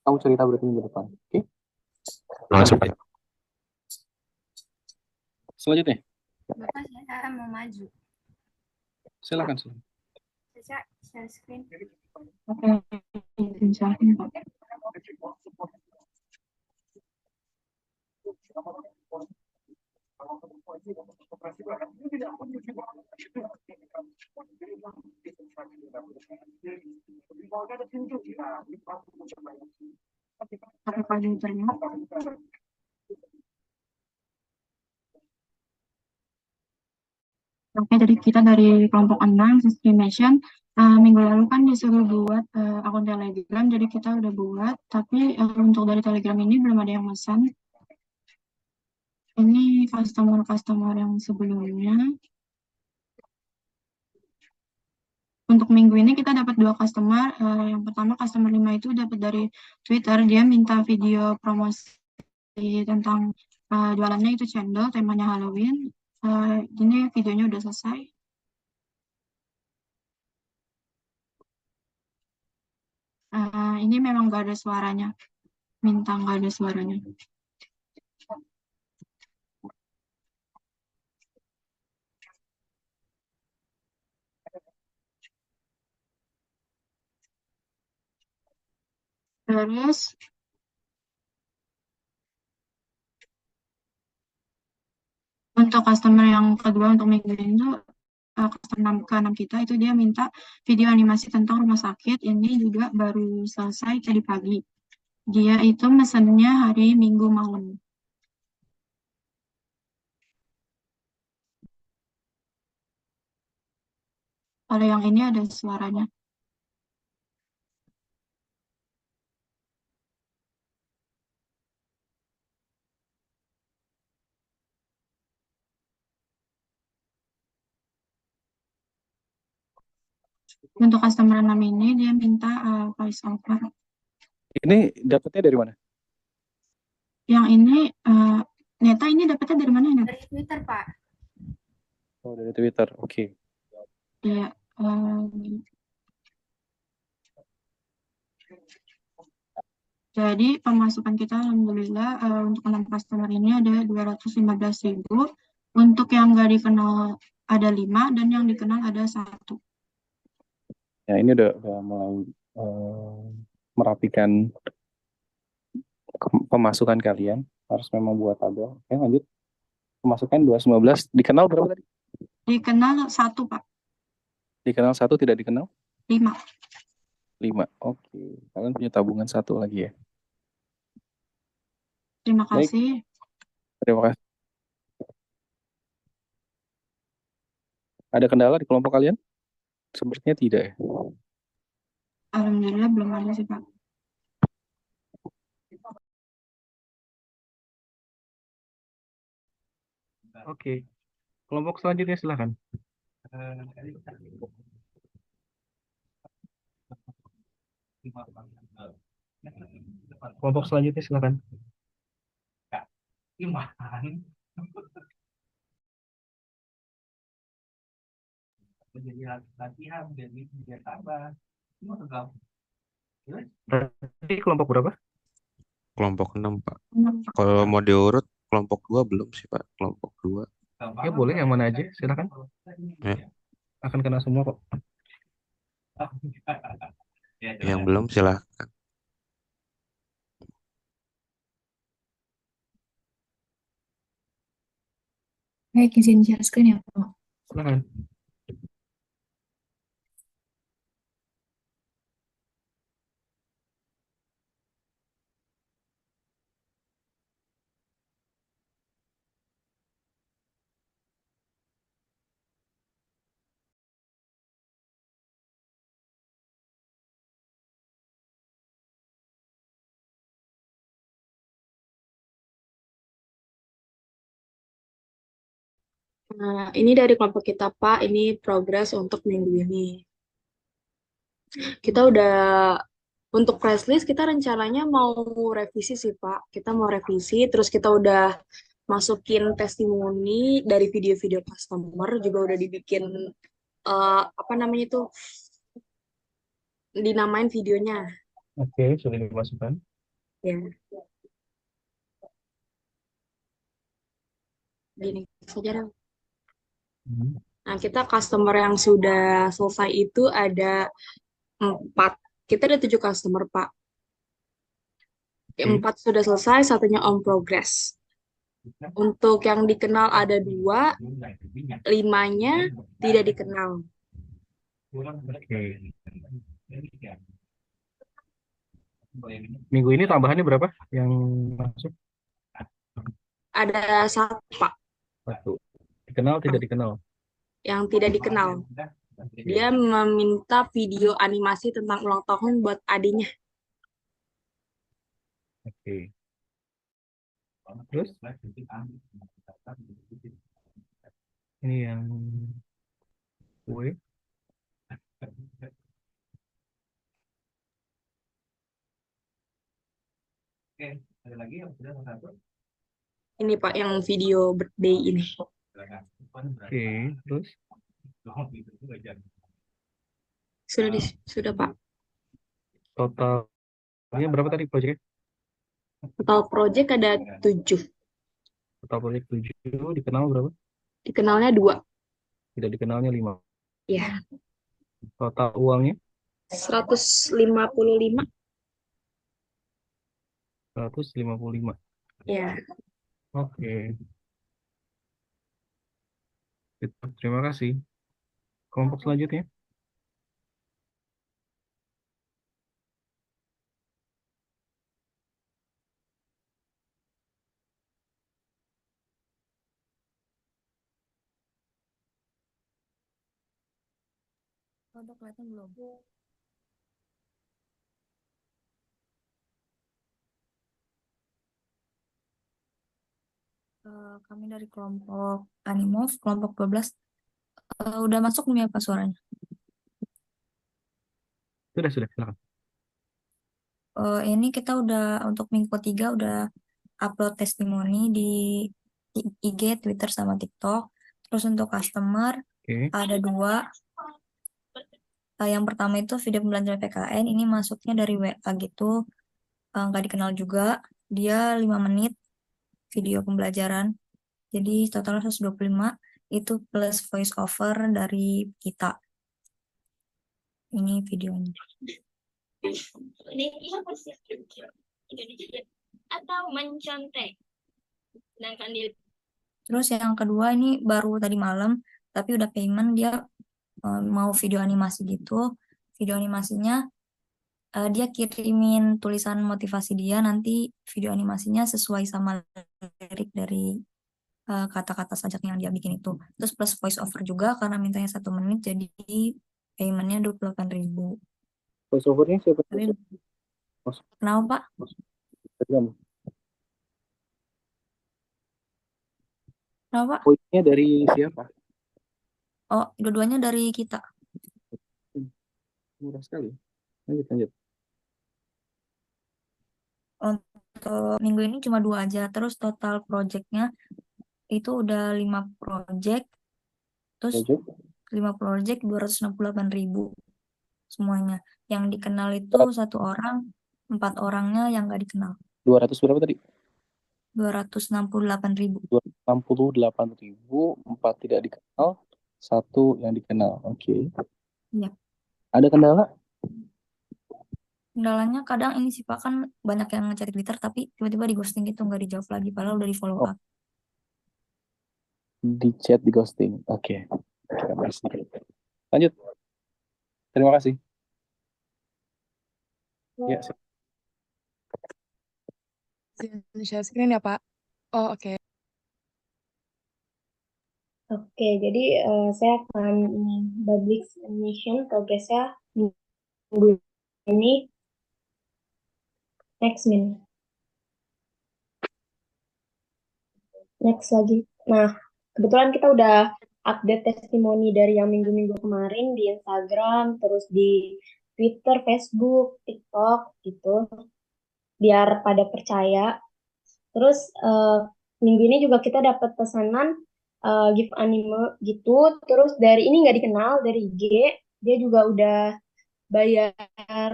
Kamu cerita berarti minggu depan. Oke? Langsung Pak. Selanjutnya, Bapak, saya mau maju. silakan. Caca, share screen. Oke, izin sharing, Pak. Pakai komputernya. Oke, jadi kita dari kelompok 6, Systemation. Minggu lalu kan disuruh buat akun Telegram, jadi kita udah buat. Tapi untuk dari Telegram ini belum ada yang pesan. Ini customer yang sebelumnya. Untuk minggu ini kita dapat 2 customer. Yang pertama customer 5 itu dapat dari Twitter. Dia minta video promosi tentang jualannya itu cendol, temanya Halloween. Ini videonya udah selesai. Ini memang gak ada suaranya. Minta gak ada suaranya. Terus untuk customer yang kedua untuk minggu ini tuh customer ke-6 kita itu dia minta video animasi tentang rumah sakit. Ini juga baru selesai tadi pagi. Dia itu mesennya hari Minggu malam. Kalau yang ini ada suaranya. Untuk customer 6 ini dia minta voice over. Ini dapetnya dari mana? Yang ini Neta ini dapetnya dari mana? Dari Twitter, Pak. Oh, dari Twitter. Oke. Iya. Jadi pemasukan kita alhamdulillah untuk 6 customer ini ada 215.000. Untuk yang nggak dikenal ada 5 dan yang dikenal ada 1. Ya, ini udah mulai merapikan pemasukan kalian harus memang buat tabel. Oke, lanjut. Pemasukan 219 dikenal berapa tadi? Dikenal 1, Pak. Dikenal 1, tidak dikenal 5. 5. Oke, kalian punya tabungan 1 lagi ya. Terima Baik, kasih. terima kasih. Ada kendala di kelompok kalian? Sepertinya tidak ya. Alhamdulillah belum ada sih, Pak. Oke. Kelompok selanjutnya silakan. Kelompok selanjutnya silakan. Tadi kelompok berapa? Kelompok 6, Pak. 6, Pak. Kalau mau diurut, kelompok 2 belum sih, Pak. Kelompok 2. Ya boleh, yang mana aja, silakan. Ya, Akan kena semua kok. yang belum silahkan. Baik, izin share screen ya, Pak. Silakan. Nah, ini dari kelompok kita, Pak. Ini progres untuk minggu ini. Kita udah untuk press list kita rencananya mau revisi sih, Pak. Kita mau revisi, terus kita udah masukin testimoni dari video-video customer, juga udah dibikin apa namanya itu, dinamain videonya. Oke, sudah dimasukkan. Ya, gini saja dong. Nah, kita customer yang sudah selesai itu ada 4. Kita ada 7 customer, Pak. 4 sudah selesai, 1-nya on progress. Untuk yang dikenal ada 2, 5-nya tidak dikenal. Oke. Minggu ini tambahannya berapa yang masuk? Ada 1, Pak, 1. Dikenal, tidak dikenal? yang tidak dikenal. Dia meminta video animasi tentang ulang tahun buat adiknya. Oke. Terus? Ini yang kue. Ini, Pak, yang video birthday ini. Oke, terus? Sudah, Pak. Totalnya berapa tadi proyeknya? Total project ada 7. Total proyek 7, dikenal berapa? Dikenalnya 2. Tidak dikenalnya 5. Ya, Total uangnya? 155. 155. Ya. Oke. Terima kasih. Kelompok selanjutnya? Udah kelihatan belum? Kami dari kelompok Animov, kelompok 12, udah masuk belum ya Pak suaranya? Sudah, silakan. Ini kita udah untuk minggu ketiga udah upload testimoni di IG, Twitter, sama TikTok. Terus untuk customer ada 2. Yang pertama itu video pembelajaran PKN, ini masuknya dari WA gitu, nggak dikenal juga. Dia 5 menit video pembelajaran. Jadi total 125, itu plus voice over dari kita. Ini videonya. atau mencontek. Sedangkan di Terus yang kedua ini baru tadi malam, tapi udah payment dia mau video animasi gitu. Video animasinya dia kirimin tulisan motivasi dia, nanti video animasinya sesuai sama lirik dari kata-kata sajak yang dia bikin itu. Terus plus voice over juga karena mintanya 1 menit, jadi paymentnya 28.000. Voice overnya siapa? Tapi Mas, kenapa Pak? tadi kamu. Kenapa Pak? Voice-nya dari siapa? Oh, dua-duanya dari kita. Murah sekali. Lanjut. Untuk minggu ini cuma 2 aja. Terus total projectnya itu udah 5 project. Terus Lanjut. 5 project 268.000 semuanya. Yang dikenal itu 1 orang, 4 orangnya yang nggak dikenal. 200 berapa tadi? 268.000. 268.000, 4 tidak dikenal, 1 yang dikenal. Oke. Iya. Ada kendala? Kendalanya kadang ini sih Pak, kan banyak yang ngechat di Twitter tapi tiba-tiba di ghosting gitu, nggak dijawab lagi padahal udah di follow up. Di chat, di ghosting. Oke. Lanjut. Terima kasih. Ya, Share screen ya, Pak? Oh, oke. Oke, jadi saya akan public submission progresnya minggu ini. Next lagi. Nah, kebetulan kita udah update testimoni dari yang minggu-minggu kemarin di Instagram, terus di Twitter, Facebook, TikTok gitu, biar pada percaya. Terus minggu ini juga kita dapat pesanan gift anime gitu, terus dari ini nggak dikenal, dari IG, dia juga udah bayar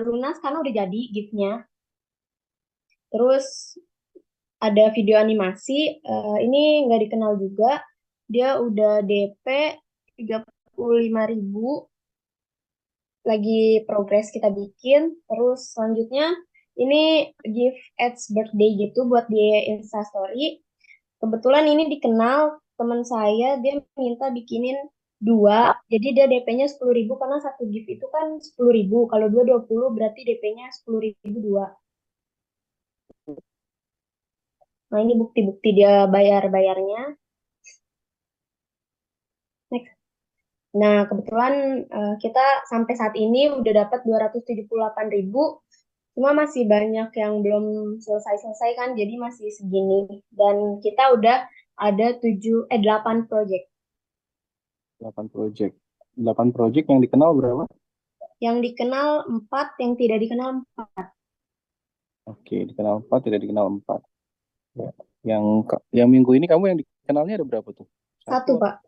lunas karena udah jadi giftnya. Terus ada video animasi, ini nggak dikenal juga, dia udah DP 35.000, lagi progres kita bikin. Terus selanjutnya ini gift ads birthday gitu buat di Instastory. Kebetulan ini dikenal teman saya, dia minta bikinin 2, jadi dia DP-nya 10.000 karena satu gift itu kan 10.000, kalau 2 20 berarti DP-nya 10.000 2. Nah, ini bukti-bukti dia bayarnya. Next. Nah, kebetulan kita sampai saat ini udah dapat 278.000, cuma masih banyak yang belum selesai kan, jadi masih segini. Dan kita udah ada 8 project. 8 project. 8 project yang dikenal berapa? Yang dikenal 4, yang tidak dikenal 4. Oke, dikenal 4, tidak dikenal 4. Ya. Yang minggu ini kamu yang dikenalnya ada berapa tuh? 1, Pak.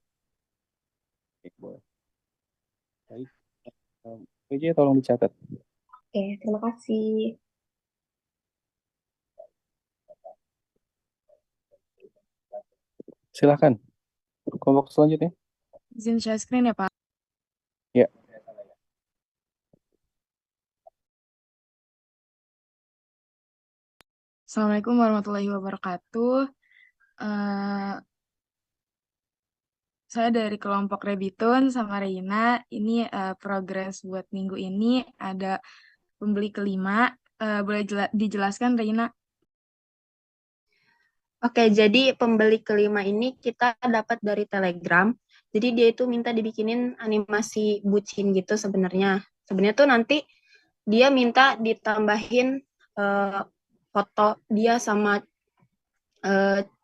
Oke, boleh. Baik. PJ tolong dicatat. Oke, terima kasih. Silakan. Kelompok selanjutnya. Izin share screen ya, Pak? Ya. Assalamualaikum warahmatullahi wabarakatuh. Saya dari kelompok Rebitun sama Reina. Ini progres buat minggu ini ada pembeli kelima. Boleh dijelaskan, Reina? Oke, jadi pembeli kelima ini kita dapat dari Telegram. Jadi dia itu minta dibikinin animasi bucin gitu sebenarnya. Sebenarnya tuh nanti dia minta ditambahin foto dia sama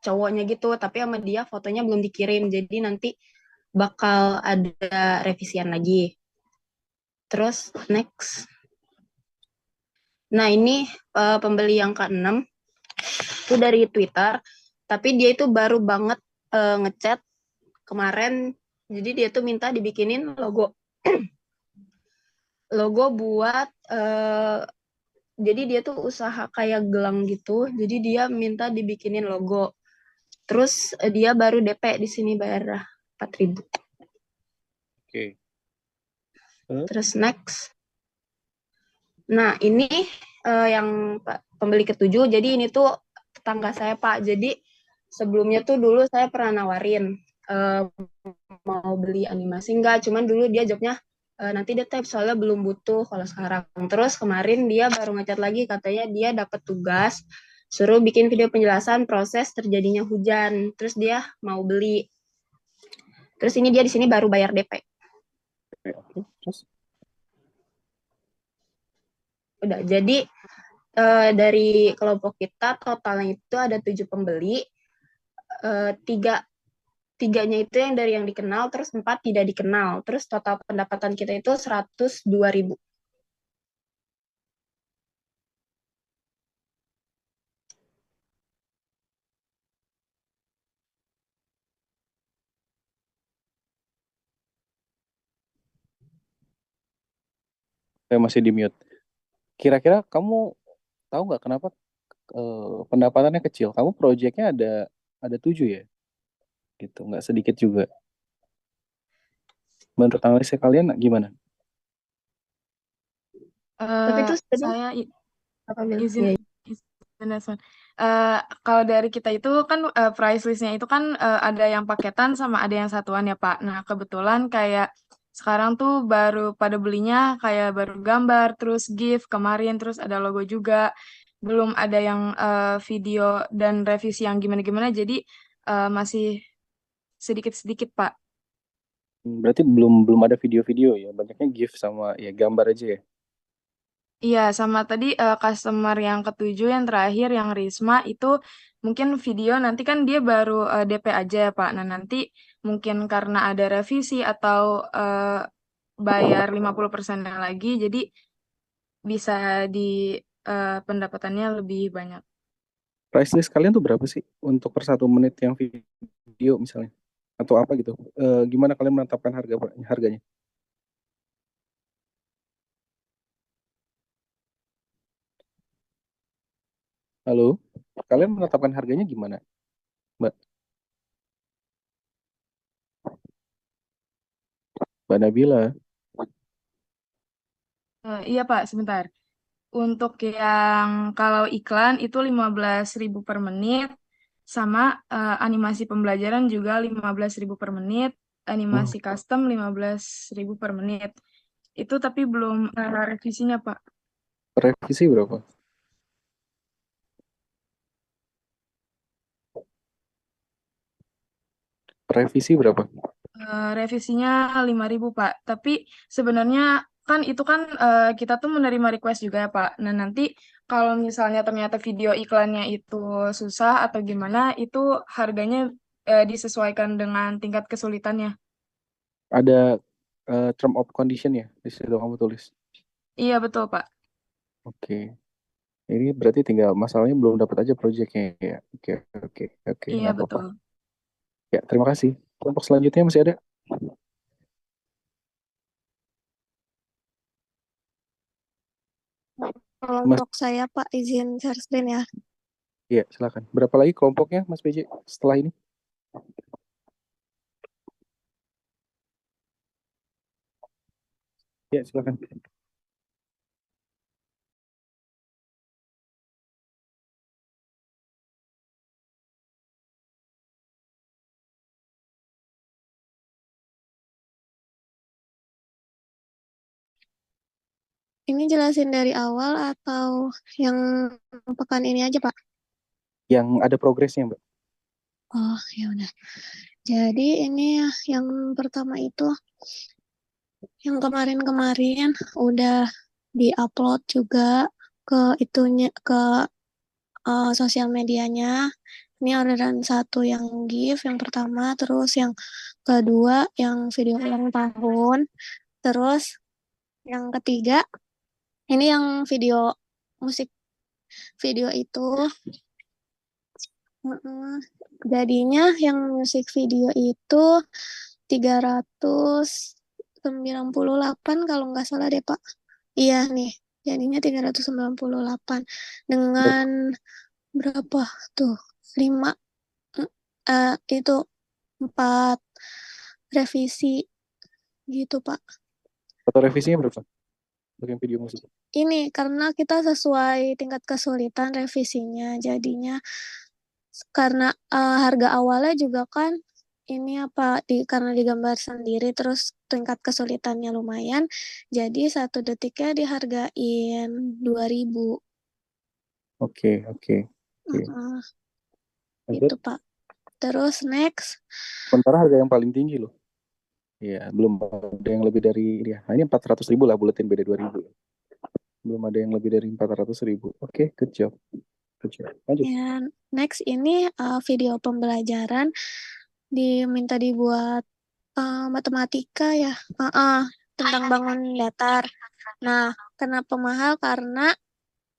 cowoknya gitu, tapi sama dia fotonya belum dikirim. Jadi nanti bakal ada revisian lagi. Terus next. Nah, ini pembeli yang ke-6 itu dari Twitter, tapi dia itu baru banget ngechat kemarin. Jadi dia tuh minta dibikinin logo buat jadi dia tuh usaha kayak gelang gitu. Jadi dia minta dibikinin logo. Terus dia baru DP di sini bayar 4.000. Oke. Terus next. Nah, ini yang pembeli ke-7. Jadi ini tuh tetangga saya, Pak. Jadi sebelumnya tuh dulu saya pernah nawarin mau beli animasi enggak, cuman dulu dia jawabnya nanti deh Tep, soalnya belum butuh kalau sekarang. Terus kemarin dia baru ngechat lagi, katanya dia dapat tugas suruh bikin video penjelasan proses terjadinya hujan. Terus dia mau beli. Terus ini dia di sini baru bayar DP. Oke, terus Udah, jadi dari kelompok kita totalnya itu ada 7 pembeli, tiganya itu yang dari yang dikenal, terus 4 tidak dikenal. Terus total pendapatan kita itu 102.000. saya masih di mute. Kira-kira kamu tahu nggak kenapa pendapatannya kecil? Kamu proyeknya ada 7 ya, gitu, nggak sedikit juga. Menurut analisa kalian gimana? Tapi itu Saya apa Bil? izin Iya. izin Aswan. Kalau dari kita itu kan price listnya itu kan ada yang paketan sama ada yang satuan ya Pak. Nah kebetulan kayak sekarang tuh baru pada belinya kayak baru gambar, terus GIF kemarin, terus ada logo juga. Belum ada yang video dan revisi yang gimana-gimana, jadi masih sedikit-sedikit Pak. Berarti belum ada video-video ya, banyaknya GIF sama ya gambar aja ya. Iya, sama tadi customer yang ketujuh yang terakhir yang Risma itu mungkin video nanti kan dia baru DP aja ya Pak. Nah nanti mungkin karena ada revisi atau bayar 50%-nya lagi, jadi bisa di pendapatannya lebih banyak. Price list kalian tuh berapa sih untuk per 1 menit yang video misalnya? Atau apa gitu? Gimana kalian menetapkan harganya? Halo? Kalian menetapkan harganya gimana, Mbak? Mbak Nabila? Iya Pak, sebentar. Untuk yang kalau iklan itu 15.000 per menit, sama animasi pembelajaran juga 15.000 per menit, animasi custom 15.000 per menit. Itu tapi belum revisinya, Pak. Revisi berapa? Revisi berapa? Revisinya 5.000, Pak. Tapi sebenarnya kan itu kan kita tuh menerima request juga ya, Pak. Nah, nanti kalau misalnya ternyata video iklannya itu susah atau gimana, itu harganya disesuaikan dengan tingkat kesulitannya. Ada term of condition ya di situ kamu tulis. Iya, betul, Pak. Oke. Ini berarti tinggal masalahnya belum dapat aja proyeknya ya. Oke, oke, oke, Iya, nggak apa-apa. betul. Ya, terima kasih. Kelompok selanjutnya masih ada? Kelompok saya Pak, izin share screen ya. Iya, silakan. Berapa lagi kelompoknya, Mas PJ, setelah ini? Ya, silakan. Ini jelasin dari awal atau yang pekan ini aja Pak? Yang ada progresnya, Mbak. Oh, ya udah. Jadi ini yang pertama itu yang kemarin-kemarin udah diupload juga ke itunya ke sosial medianya. Ini orderan satu yang gift yang pertama, terus yang kedua yang video ulang tahun, terus yang ketiga ini yang video musik video itu. Jadinya yang musik video itu 398 kalau nggak salah deh Pak. Iya nih, jadinya 398 dengan berapa tuh? 5 itu 4 revisi gitu Pak. Atau revisinya berapa? Untuk yang video musik. Ini karena kita sesuai tingkat kesulitan revisinya, jadinya karena harga awalnya juga kan ini karena digambar sendiri terus tingkat kesulitannya lumayan, jadi 1 detiknya dihargain 2.000. Oke. Heeh, Lanjut. itu Pak. Terus next, Sementara harga yang paling tinggi loh. Iya, belum ada yang lebih dari ini ya. Nah, ini 400.000 lah, buletin beda 2.000. Belum ada yang lebih dari 400.000. Oke, good job. Lanjut. ya next ini video pembelajaran diminta dibuat matematika ya, tentang bangun datar. Nah, kenapa mahal? Karena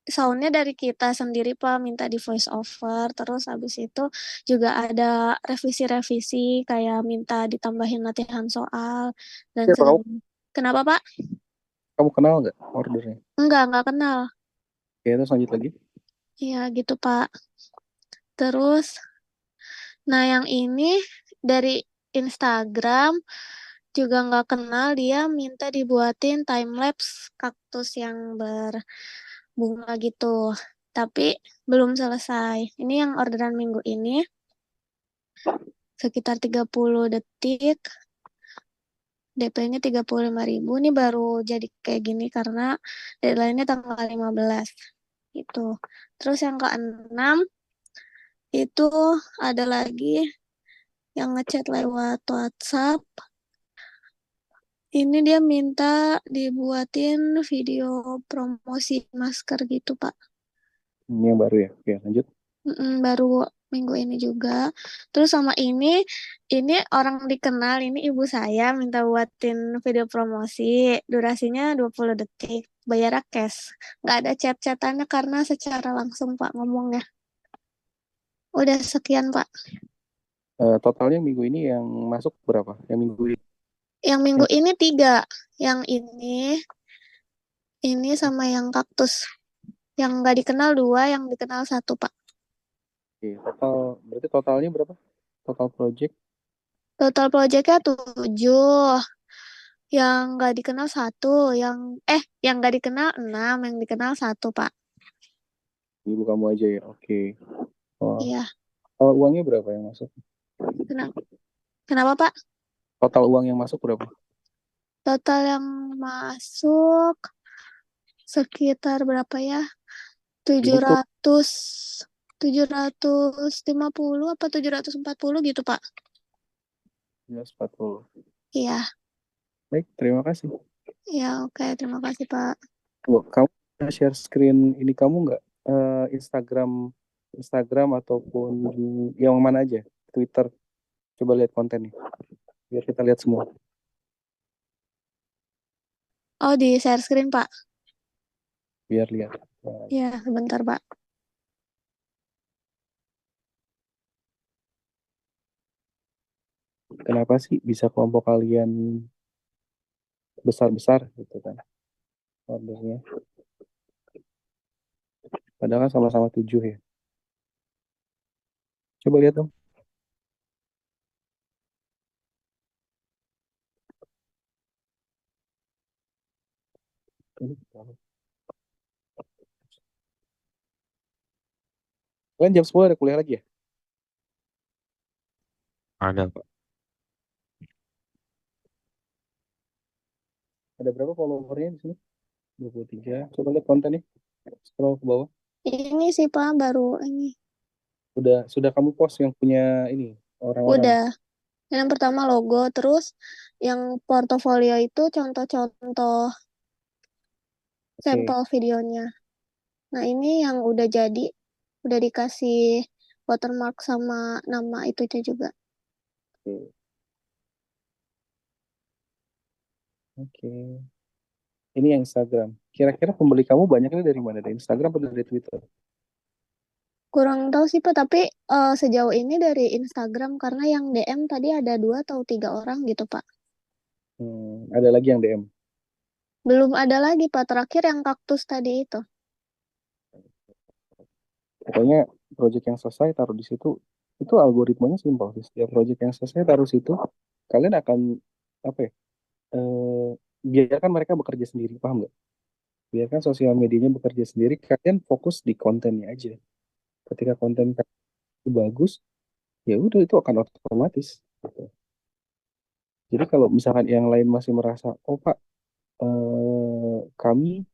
soundnya dari kita sendiri Pak, minta di voice over, terus habis itu juga ada revisi-revisi kayak minta ditambahin latihan soal dan Siapa kamu? sebagainya. Kenapa Pak? Kamu kenal nggak ordernya? Nggak kenal. Oke, terus lanjut lagi. Iya gitu Pak. Terus, nah yang ini dari Instagram juga nggak kenal, dia minta dibuatin time lapse kaktus yang berbunga gitu. Tapi belum selesai. Ini yang orderan minggu ini. Sekitar 30 detik. DP-nya 35.000. Ini baru jadi kayak gini karena deadline-nya tanggal 15. Itu. Terus yang keenam itu ada lagi yang ngechat lewat WhatsApp. Ini dia minta dibuatin video promosi masker gitu, Pak. Ini yang baru ya. Oke, lanjut. Baru minggu ini juga. Terus sama ini orang dikenal, ini ibu saya minta buatin video promosi. Durasinya 20 detik. Bayar cash. Nggak ada chat-chatannya karena secara langsung, Pak, ngomongnya. Udah sekian, Pak. Totalnya minggu ini yang masuk berapa? Yang minggu ini? Yang minggu ini 3. Yang ini sama yang kaktus. Yang nggak dikenal 2, yang dikenal 1, Pak. Oke, berarti totalnya berapa? Total project? Total projectnya 7. Yang nggak dikenal 1. Yang nggak dikenal 6. Yang dikenal 1, Pak. Ibu kamu aja ya. Oke. Oh, Iya. uangnya berapa yang masuk? Kenapa, Pak? Total uang yang masuk berapa? Total yang masuk sekitar berapa ya? 750 apa 740 gitu, Pak. 740. Iya. Baik, terima kasih. Ya, oke. Terima kasih, Pak. Kamu bisa share screen ini kamu nggak? Instagram ataupun yang mana aja? Twitter. Coba lihat kontennya. Biar kita lihat semua. Oh, di share screen, Pak. Biar lihat. Ya, sebentar, Pak. Kenapa sih bisa kelompok kalian besar-besar gitu kan ordernya? Padahal kan sama-sama 7 ya. Coba lihat dong. Kalian jam 10 ada kuliah lagi ya? Ada, Pak. Ada berapa followernya di sini? 23. Coba lihat kontennya. Scroll ke bawah. Ini sih, Pak, baru ini. Sudah kamu post yang punya ini orang-orang? Udah. Yang pertama logo, terus yang portofolio itu contoh-contoh sampel videonya. Nah, ini yang udah jadi, udah dikasih watermark sama nama itu juga. Oke. Ini yang Instagram. Kira-kira pembeli kamu banyaknya dari mana? Dari Instagram atau dari Twitter? Kurang tahu sih, Pak, tapi sejauh ini dari Instagram karena yang DM tadi ada 2 atau 3 orang gitu, Pak. Ada lagi yang DM? Belum ada lagi, Pak. Terakhir yang kaktus tadi itu. Pokoknya project yang selesai taruh di situ. Itu algoritmanya simpel sih. Setiap project yang selesai taruh situ, kalian akan apa ya? Biarkan mereka bekerja sendiri, paham nggak? Biarkan sosial medianya bekerja sendiri, kalian fokus di kontennya aja. Ketika konten kalian itu bagus, ya udah itu akan otomatis gitu. Jadi kalau misalkan yang lain masih merasa, oh Pak, kami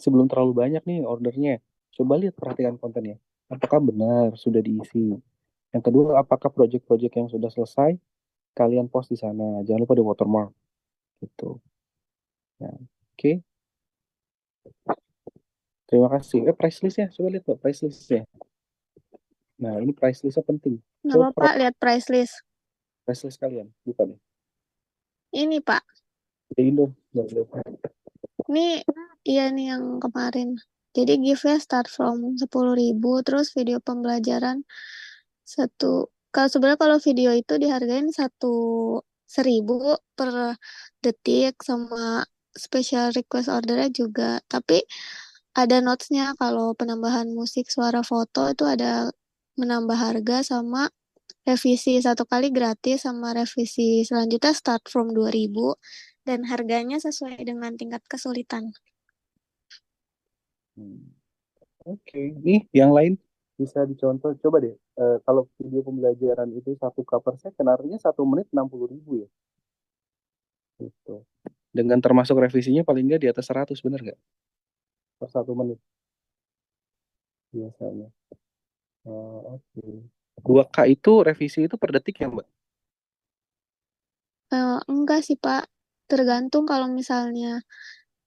sebelum terlalu banyak nih ordernya, coba lihat perhatikan kontennya. Apakah benar sudah diisi? Yang kedua, apakah project-project yang sudah selesai kalian post di sana? Jangan lupa di watermark gitu. Nah, oke. Terima kasih. Price list-nya, coba lihat Pak, price list-nya. Nah, ini price list-nya penting. Kenapa Coba Pak lihat price list? price list kalian, bukan ya? Ini Pak, Gedein dong. ini iya nih yang kemarin. Jadi gift-nya start from 10.000, terus video pembelajaran satu. Kalau sebenarnya kalau video itu dihargain 1.000 per detik sama special request ordernya juga. Tapi ada notes-nya kalau penambahan musik, suara, foto itu ada menambah harga sama revisi satu kali gratis sama revisi selanjutnya start from 2.000 dan harganya sesuai dengan tingkat kesulitan. Oke, nih yang lain bisa dicontoh. Coba deh, kalau video pembelajaran itu 1K per second, artinya 1 menit 60.000 ya. Gitu. Dengan termasuk revisinya paling nggak di atas 100, bener nggak? Per 1 menit biasanya. Oke. 2K itu revisi itu per detik ya Mbak? Enggak sih Pak, tergantung kalau misalnya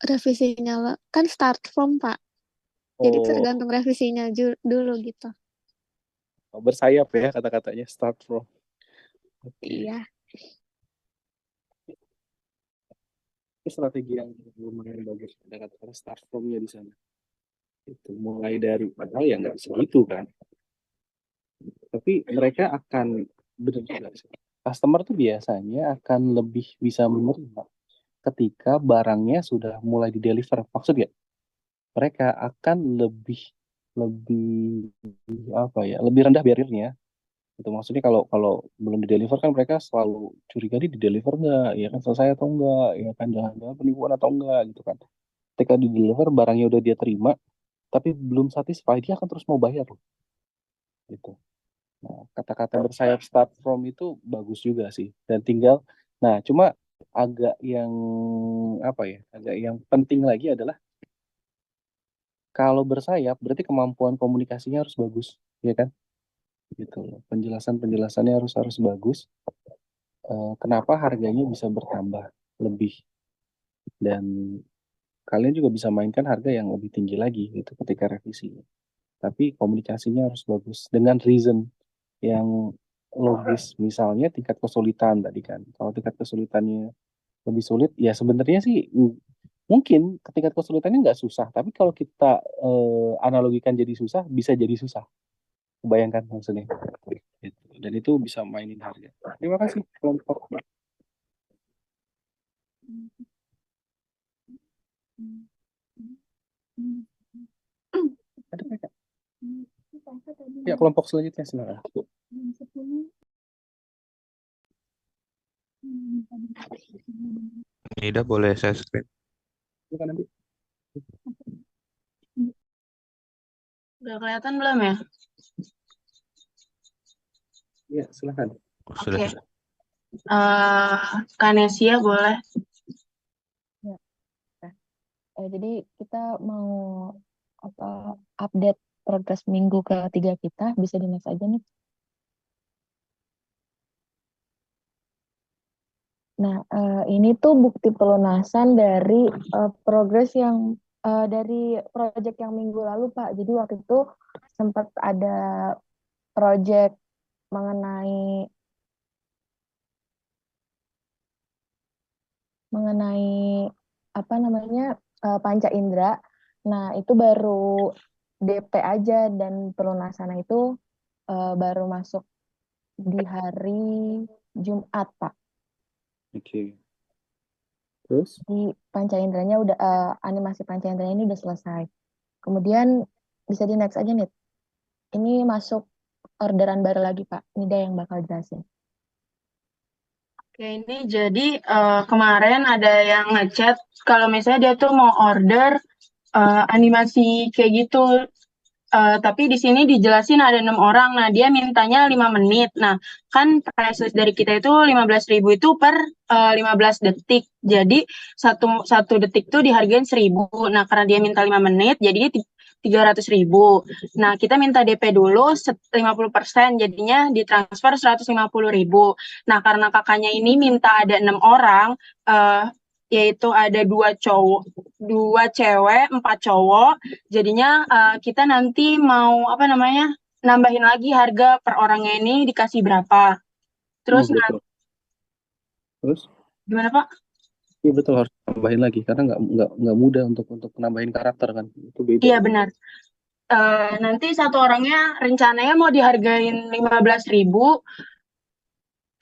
revisinya kan start from Pak. Jadi Oh, tergantung revisinya dulu gitu. bersayap ya kata-katanya, start from. Oke. Iya. Itu strategi yang lumayan bagus, ada kata-kata start from-nya di sana. Itu mulai dari, padahal ya nggak segitu kan. Tapi mereka akan, benar juga sih. Customer tuh biasanya akan lebih bisa menerima ketika barangnya sudah mulai di deliver. Maksudnya mereka akan lebih lebih apa ya, lebih rendah barriernya. Itu maksudnya kalau kalau belum di deliver kan mereka selalu curiga di deliver nggak, ya kan selesai atau enggak, ya kan jangan-jangan penipuan atau enggak gitu kan. Ketika di deliver barangnya udah dia terima, tapi belum satisfied, dia akan terus mau bayar loh. Gitu. Nah, kata-kata bersayap start from itu bagus juga sih. Dan tinggal, nah cuma agak yang apa ya, agak yang penting lagi adalah kalau bersayap berarti kemampuan komunikasinya harus bagus, ya kan? Gitu loh. Penjelasannya harus harus bagus. Kenapa harganya bisa bertambah lebih dan kalian juga bisa mainkan harga yang lebih tinggi lagi gitu ketika revisi. Tapi komunikasinya harus bagus dengan reason yang logis, misalnya tingkat kesulitan tadi kan. Kalau tingkat kesulitannya lebih sulit, ya sebenarnya sih mungkin tingkat kesulitannya nggak susah, tapi kalau kita analogikan jadi susah, bisa jadi susah. Bayangkan maksudnya. Gitu. Dan itu bisa mainin harga. Terima kasih kelompok. Ada mereka. Ya, kelompok selanjutnya silakan. Nida boleh saya screen? Silakan nanti. Udah kelihatan belum ya? Ya, silakan. Oke. Kanesia boleh. Ya. Jadi kita mau update progres minggu ketiga kita, bisa di next aja nih. Nah, ini tuh bukti pelunasan dari progres yang dari proyek yang minggu lalu, Pak. Jadi waktu itu sempat ada proyek mengenai apa namanya panca indera. Nah, itu baru DP aja dan pelunasan itu baru masuk di hari Jumat, Pak. Oke. Terus? Di panca inderanya udah animasi panca inderanya ini udah selesai. Kemudian bisa di next aja nih. Ini masuk orderan baru lagi, Pak. Nida yang bakal jelasin. Oke, ini jadi kemarin ada yang ngechat kalau misalnya dia tuh mau order animasi kayak gitu. Tapi di sini dijelasin ada 6 orang. Nah, dia mintanya 5 menit. Nah, kan price list dari kita itu 15.000 itu per 15 detik. Jadi satu detik tuh dihargain 1.000. Nah, karena dia minta 5 menit, jadinya 300.000. Nah, kita minta DP dulu 50%, jadinya ditransfer 150.000. Nah, karena kakaknya ini minta ada 6 orang, yaitu ada 2 cewek, 4 cowok. Jadinya kita nanti mau apa namanya nambahin lagi harga per orangnya ini dikasih berapa. Terus Betul. Terus? Gimana Pak? Iya betul, harus tambahin lagi karena nggak mudah untuk nambahin karakter kan, itu beda. Iya benar. Nanti satu orangnya rencananya mau dihargain 15.000.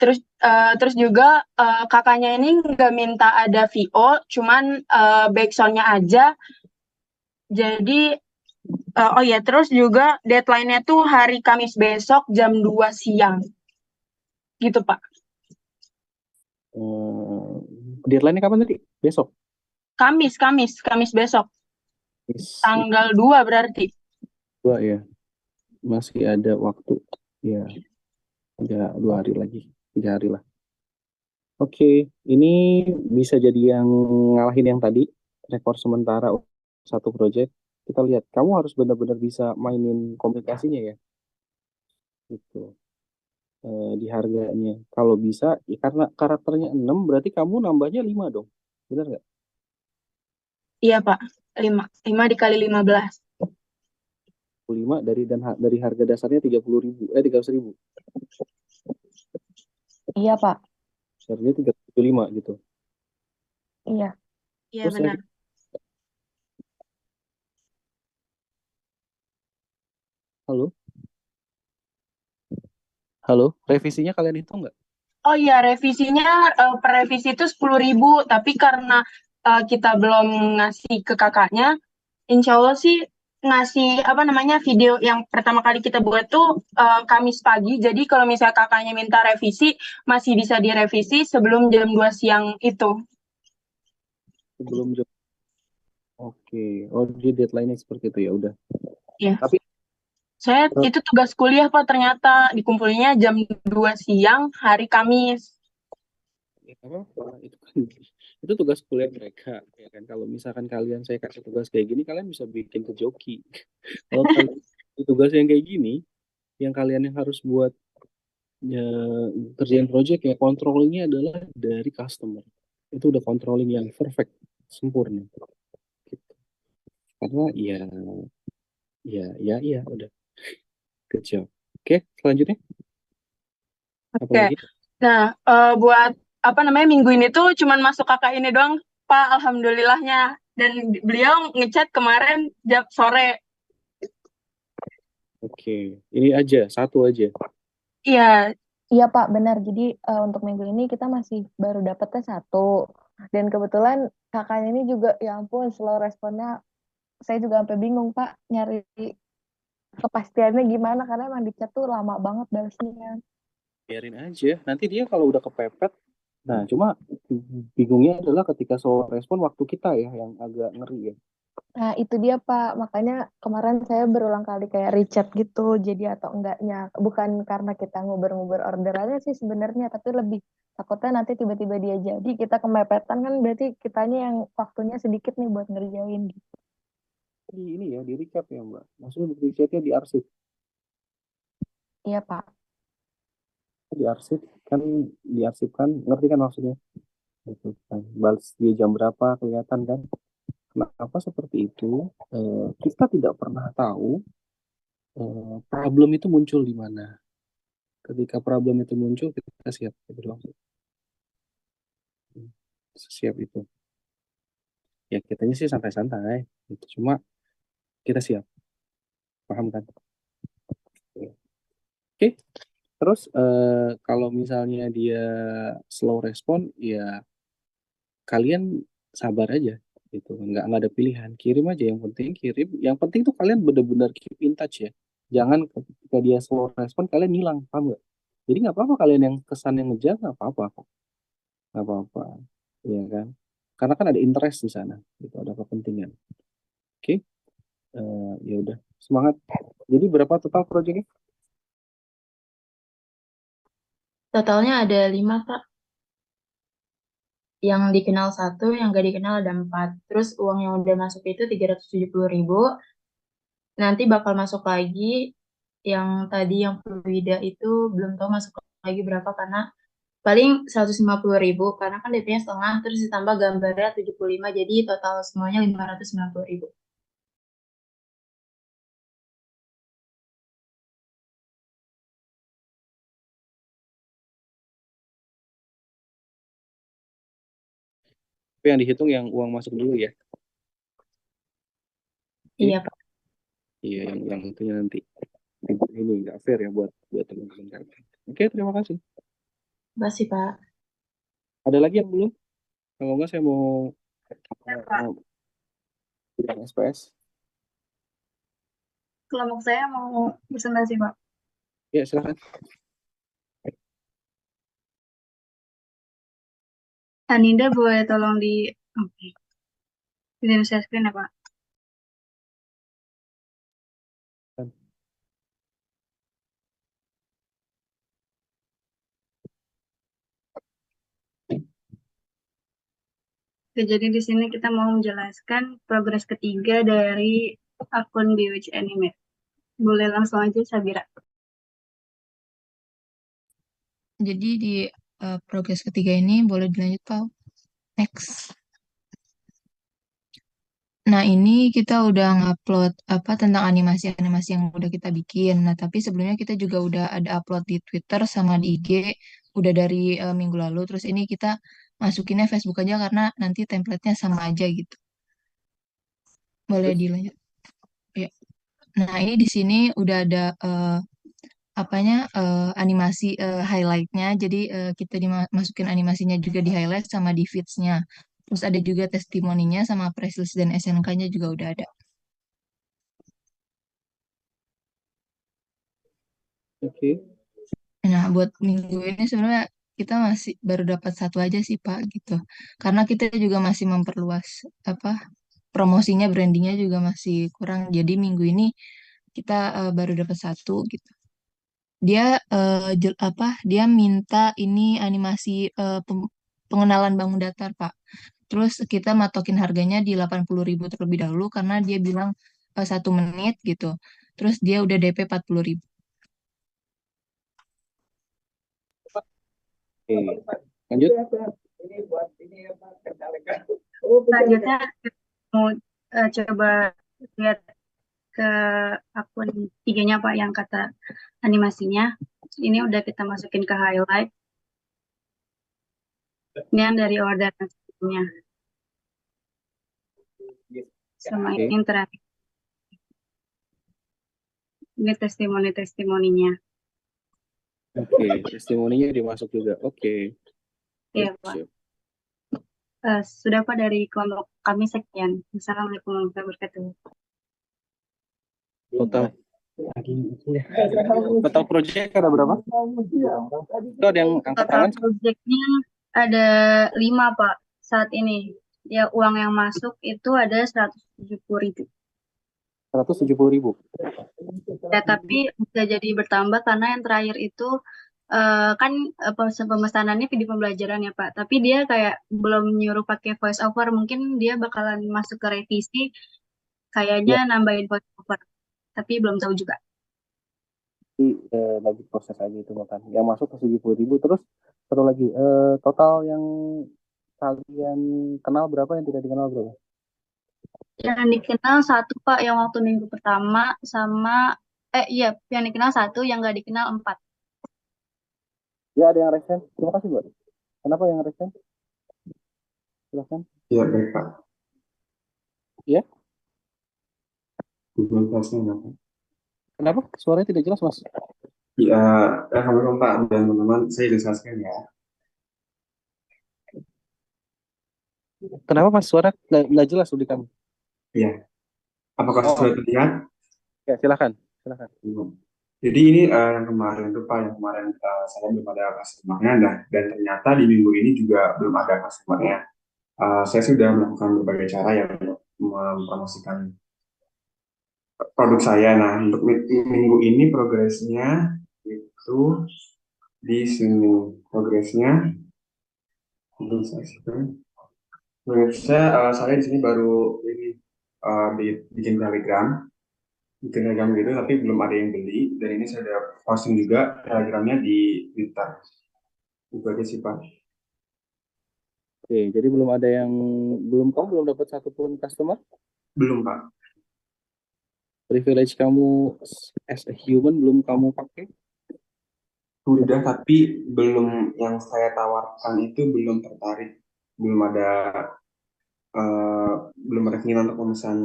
Terus juga kakaknya ini nggak minta ada VO, cuman backsoundnya aja. Jadi oh ya, terus juga deadline-nya tuh hari Kamis besok jam 2 siang. Gitu, Pak. Deadline-nya kapan tadi? Besok? Kamis besok. Tanggal 2 berarti. 2 ya. Masih ada waktu. Ya. 2 hari lagi. 3 hari lah. Oke, ini bisa jadi yang ngalahin yang tadi, rekor sementara satu project. Kita lihat, kamu harus benar-benar bisa mainin komunikasinya ya. Gitu. Di harganya. Kalau bisa, ya karena karakternya 6, berarti kamu nambahnya 5 dong. Benar nggak? Iya, Pak. 5 dikali 15. 5 dari harga dasarnya 30.000. 300.000. Iya, Pak. Harganya 375 gitu. Iya. Iya, Terus benar. Halo? Halo, revisinya kalian hitung nggak? Oh iya, revisinya per revisi itu 10.000, tapi karena kita belum ngasih ke kakaknya, insya Allah sih ngasih apa namanya video yang pertama kali kita buat tuh Kamis pagi. Jadi kalau misalnya kakaknya minta revisi, masih bisa direvisi sebelum jam 2 siang itu. Sebelum jam. Oke, oh jadi deadline-nya seperti itu ya udah. Iya. Tapi Saya itu tugas kuliah Pak, ternyata dikumpulinya jam 2 siang hari Kamis. ya apa-apa, itu tugas kuliah mereka ya kan. Kalau misalkan saya kasih tugas kayak gini, kalian bisa bikin ke joki. Kalau kalian tugas yang kayak gini, yang kalian yang harus buat ya, kerjaan project ya, controllingnya adalah dari customer. Itu udah controlling yang perfect, sempurna. Gitu. Karena ya udah. Good job. Oke, selanjutnya. Oke. Nah, buat apa namanya minggu ini tuh cuman masuk kakak ini doang, Pak, alhamdulillahnya. Dan beliau ngechat kemarin jam sore. Oke, ini aja, satu aja. Iya. Iya Pak, benar. Jadi untuk minggu ini kita masih baru dapetnya 1. Dan kebetulan kakaknya ini juga, ya ampun, slow responnya. Saya juga sampai bingung Pak, nyari kepastiannya gimana, karena emang di chat tuh lama banget balasnya. Biarin aja, nanti dia kalau udah kepepet. Nah, cuma bingungnya adalah ketika slow respon waktu kita ya, yang agak ngeri ya. Nah, itu dia Pak. Makanya kemarin saya berulang kali kayak rechat gitu, jadi atau enggaknya. Bukan karena kita nguber-nguber orderannya sih sebenarnya, tapi lebih takutnya nanti tiba-tiba dia jadi, kita kemepetan kan, berarti kitanya yang waktunya sedikit nih buat ngerjain gitu. Ini ya, di recap ya Mbak. Maksudnya di recapnya diarsip. Iya Pak. Diarsipkan, ngerti kan maksudnya? Gitu kan. Balas dia jam berapa, kelihatan kan? Kenapa seperti itu? Kita tidak pernah tahu problem itu muncul di mana. Ketika problem itu muncul, kita siap. Siap itu. Ya kitanya sih santai-santai. Gitu. Cuma kita siap. Paham kan? Oke. Terus kalau misalnya dia slow respon, ya kalian sabar aja. Gitu. Nggak ada pilihan. Kirim aja, yang penting kirim. Yang penting tuh kalian benar-benar keep in touch ya. Jangan ketika dia slow respon kalian hilang, paham nggak? Jadi nggak apa-apa kalian yang kesan yang ngejar, nggak apa-apa. nggak apa-apa, iya kan? Karena kan ada interest di sana, itu ada kepentingan. Oke, ya udah, semangat. Jadi berapa total proyeknya? Totalnya ada 5, Pak. Yang dikenal 1, yang nggak dikenal ada 4. Terus uang yang udah masuk itu 370.000. Nanti bakal masuk lagi yang tadi yang Fluida itu belum tahu masuk lagi berapa karena paling 150.000 karena kan DP-nya setengah terus ditambah gambarnya 75 jadi total semuanya 590.000. Tapi yang dihitung yang uang masuk dulu ya. Iya, Pak. Iya, yang itunya nanti. Ini nggak fair ya buat teman-teman kalian. Oke, terima kasih. Terima kasih, Pak. Ada lagi yang belum? Kalau nggak saya mau bidang SPS. Kelompok saya mau presentasi, Pak. Ya, silakan. Aninda boleh tolong di share screen ya, Pak? Oke, jadi di sini kita mau menjelaskan progres ketiga dari akun BWC Animate. Boleh langsung aja, Sabira. Jadi di progres ketiga ini boleh dilanjut, Pak. Next. Nah, ini kita udah ngupload apa tentang animasi-animasi yang udah kita bikin. Nah, tapi sebelumnya kita juga udah ada upload di Twitter sama di IG udah dari minggu lalu. Terus ini kita masukinnya Facebook aja karena nanti template-nya sama aja gitu. Boleh dilanjut. Ya. Nah, ini di sini udah ada animasi highlight-nya. Jadi kita dimasukin animasinya juga di highlight sama di feeds-nya. Terus ada juga testimoninya sama press list dan SNK-nya juga udah ada. Oke. Nah, buat minggu ini sebenarnya kita masih baru dapat 1 aja sih, Pak, gitu. Karena kita juga masih memperluas promosinya, brandingnya juga masih kurang. Jadi minggu ini kita baru dapat 1 gitu. Dia dia minta ini animasi pengenalan bangun datar, Pak. Terus kita matokin harganya di 80.000 terlebih dahulu karena dia bilang 1 menit gitu. Terus dia udah DP 40.000. Oke. Lanjut. Selanjutnya mau coba lihat ke akun IG-nya, Pak, yang kata animasinya. Ini udah kita masukin ke highlight. Ini yang dari order sebelumnya. Sama ini terakhir. Ini testimoni-testimoninya. Oke, testimoninya dimasuk juga. Oke. Iya, Pak. Sudah, Pak, dari kelompok kami sekian. Assalamualaikum warahmatullahi wabarakatuh. Total project ada berapa? Itu ada yang angkat Total tangan? projectnya ada 5, Pak, saat ini. Ya, uang yang masuk itu ada 170.000. 170.000. Ya, tapi bisa jadi bertambah karena yang terakhir itu kan pemesanannya video pembelajaran ya, Pak. Tapi dia kayak belum nyuruh pakai voice over. Mungkin dia bakalan masuk ke revisi, kayaknya nambahin voice over. Tapi belum tahu juga. Jadi lagi proses aja itu makan. Yang masuk ke 70.000 terus satu lagi total yang kalian kenal berapa, yang tidak dikenal berapa? Yang dikenal 1, Pak, yang waktu minggu pertama sama iya, yang dikenal 1, yang nggak dikenal 4. Ya, ada yang resen. Terima kasih, Mbak. Kenapa yang resen? Silakan. Ya, baik, Pak. Ya. Google Classroom, Pak. Kenapa? Suaranya tidak jelas, Mas. Ya, Assalamualaikum Pak dan teman-teman. Saya jelaskan ya. Kenapa, Mas? Suara nggak jelas di kami. Iya. Apakah sudah terlihat? Ya, silakan. Jadi ini yang kemarin tuh Pak, yang kemarin saya belum ada customer-nya, dan ternyata di minggu ini juga belum ada customer-nya. Saya sudah melakukan berbagai cara ya untuk mempromosikan produk saya. Nah, untuk minggu ini progresnya itu di sini progresnya. Progresnya saya di sini baru ini bikin telegram, gitu, tapi belum ada yang beli. Dan ini saya udah posting juga telegramnya di Twitter. Itu aja sih Pak. Oke, jadi kamu belum dapat satupun customer? Belum Pak. Privilege kamu as a human belum kamu pakai? Sudah, tapi belum, yang saya tawarkan itu belum tertarik. Belum ada belum ada keinginan untuk memesan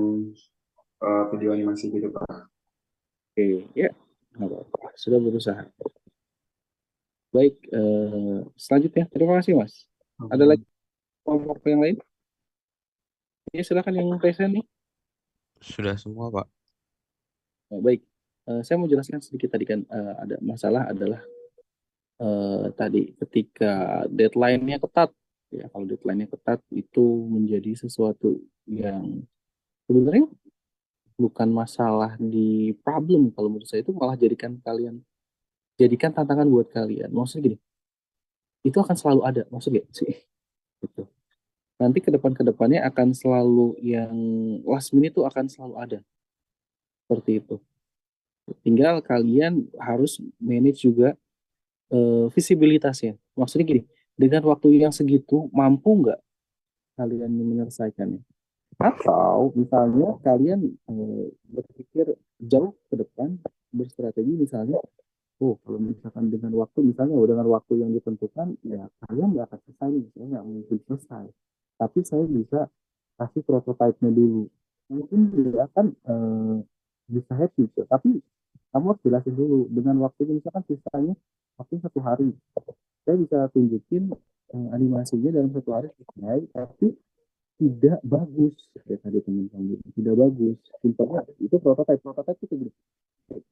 video animasi gitu Pak. Oke, ya, nggak apa-apa. Sudah berusaha. Baik, selanjutnya terima kasih Mas. Ada lagi kelompok yang lain? Ya, silakan yang present nih. Sudah semua, Pak. Baik, saya mau jelaskan sedikit tadi kan ada masalah adalah tadi ketika deadline-nya ketat, ya kalau deadline-nya ketat itu menjadi sesuatu yang sebenarnya bukan masalah di problem, kalau menurut saya itu malah jadikan tantangan buat kalian. Maksudnya gini, itu akan selalu ada, maksudnya sih gitu. Nanti ke depannya akan selalu yang last minute itu akan selalu ada seperti itu. Tinggal kalian harus manage juga visibilitasnya. Maksudnya gini, dengan waktu yang segitu mampu nggak kalian menyelesaikannya? Atau misalnya kalian berpikir jauh ke depan, berstrategi misalnya, oh kalau misalkan dengan waktu, misalnya dengan waktu yang ditentukan, ya kalian nggak akan selesai, misalnya nggak mungkin selesai. Tapi saya bisa kasih prototipe-nya dulu. Mungkin dia akan bisa happy, tapi kamu harus jelasin dulu dengan waktunya, misalkan sisanya waktu 1 hari. Saya bisa tunjukin animasinya dalam 1 hari selesai, tapi tidak bagus kayak tadi teman kamu tidak bagus. Simpelnya itu prototipe itu gini,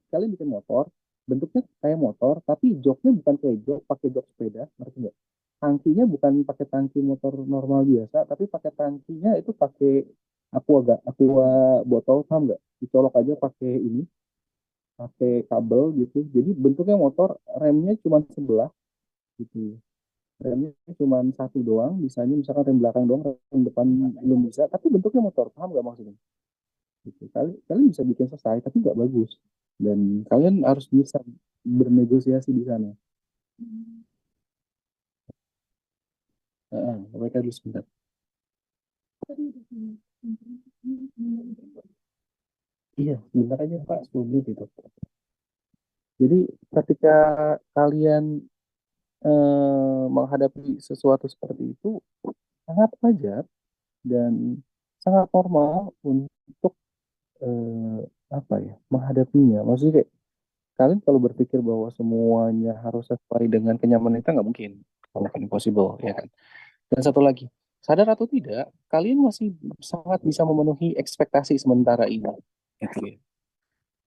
kalian bikin motor bentuknya kayak motor tapi joknya bukan kayak jok pakai jok sepeda, ngerti nggak? Tangkinya bukan pakai tangki motor normal biasa, tapi pakai tangkinya itu pakai aqua botol, paham nggak? Dicolok aja pakai ini, pakai kabel gitu, jadi bentuknya motor, remnya cuma sebelah gitu. Remnya cuma satu doang, misalkan rem belakang doang, rem depan belum bisa, tapi bentuknya motor, paham nggak maksudnya? Gitu. Kalian bisa bikin selesai, tapi nggak bagus. Dan kalian harus bisa bernegosiasi di sana. Mereka dulu sebentar. Iya, sebentar aja Pak, 10 menit gitu. Jadi ketika kalian menghadapi sesuatu seperti itu, sangat wajar dan sangat normal untuk menghadapinya. Maksudnya kayak kalian kalau berpikir bahwa semuanya harus sesuai dengan kenyamanan kita, nggak mungkin impossible, ya kan? Dan satu lagi, sadar atau tidak, kalian masih sangat bisa memenuhi ekspektasi sementara ini, gitu ya.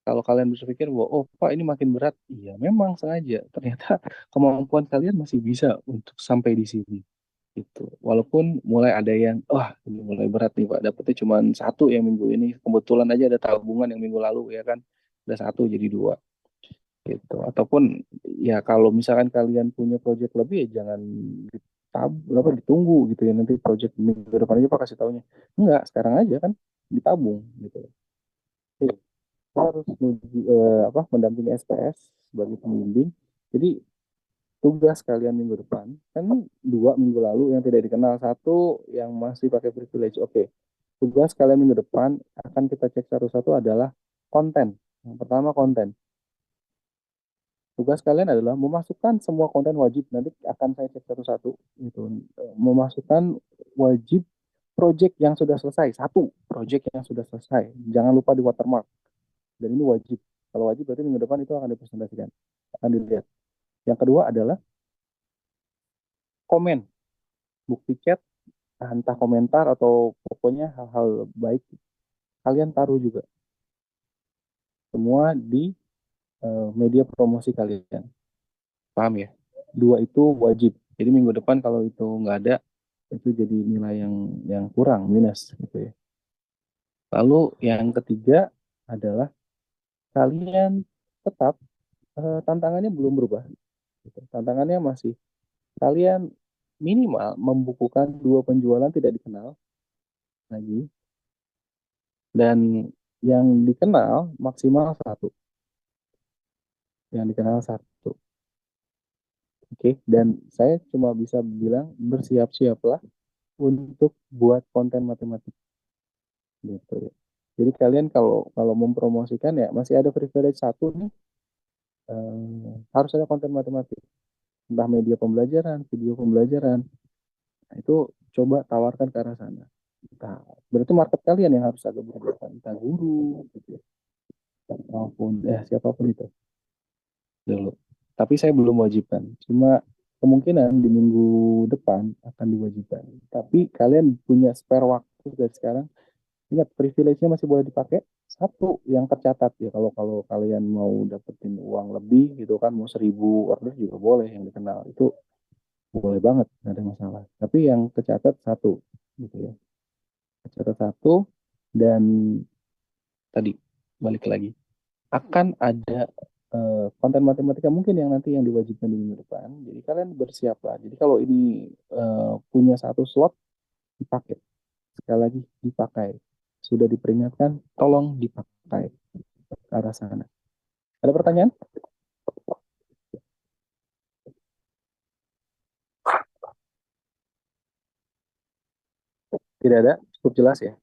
Kalau kalian berpikir bahwa oh Pak ini makin berat, iya memang sengaja. Ternyata kemampuan kalian masih bisa untuk sampai di sini. Gitu. Walaupun mulai ada yang, wah ini mulai berat nih Pak, dapetnya cuma 1 yang minggu ini. Kebetulan aja ada tabungan yang minggu lalu ya kan, udah 1 jadi 2. Gitu. Ataupun ya kalau misalkan kalian punya project lebih ya jangan ditunggu gitu ya, nanti project minggu depan aja Pak kasih taunya. Enggak, sekarang aja kan ditabung gitu. Oke. Harus mendampingi SPS sebagai pembimbing. Jadi tugas kalian minggu depan kan 2 minggu lalu yang tidak dikenal, 1 yang masih pakai privilege. Oke, tugas kalian minggu depan akan kita cek satu-satu adalah konten. Yang pertama konten. Tugas kalian adalah memasukkan semua konten wajib. Nanti akan saya cek satu-satu. Gitu. Memasukkan wajib project yang sudah selesai. 1 project yang sudah selesai. Jangan lupa di watermark. Dan ini wajib. Kalau wajib berarti minggu depan itu akan dipresentasikan, akan dilihat. Yang kedua adalah komen, bukti chat, entah komentar atau pokoknya hal-hal baik kalian taruh juga. Semua di media promosi kalian. Paham ya? 2 itu wajib. Jadi minggu depan kalau itu nggak ada, itu jadi nilai yang kurang, minus gitu ya. Lalu yang ketiga adalah kalian tetap tantangannya belum berubah. Gitu. Tantangannya masih kalian minimal membukukan 2 penjualan tidak dikenal lagi, dan yang dikenal maksimal 1. Yang dikenal 1. Oke, dan saya cuma bisa bilang bersiap-siaplah untuk buat konten matematik gitu ya. Jadi kalian kalau mempromosikan ya masih ada privilege 1 nih, harus ada konten matematik, entah media pembelajaran, video pembelajaran. Nah, itu coba tawarkan ke arah sana. Nah, berarti market kalian yang harus agak berubah, entah guru gitu ya, maupun siapapun itu dulu. Tapi saya belum wajibkan, cuma kemungkinan di minggu depan akan diwajibkan. Tapi kalian punya spare waktu dari sekarang. Ingat, privilege-nya masih boleh dipakai. 1 yang tercatat ya, kalau kalian mau dapetin uang lebih gitu kan, mau 1.000 order juga boleh yang dikenal, itu boleh banget, nggak ada masalah. Tapi yang tercatat 1 gitu ya. Tercatat 1, dan tadi balik lagi akan ada konten matematika mungkin yang nanti yang diwajibkan di minggu depan. Jadi kalian bersiaplah. Jadi kalau ini punya 1 slot, dipakai. Sekali lagi, dipakai. Sudah diperingatkan, tolong dipakai ke arah sana. Ada pertanyaan? Tidak ada? Cukup jelas ya?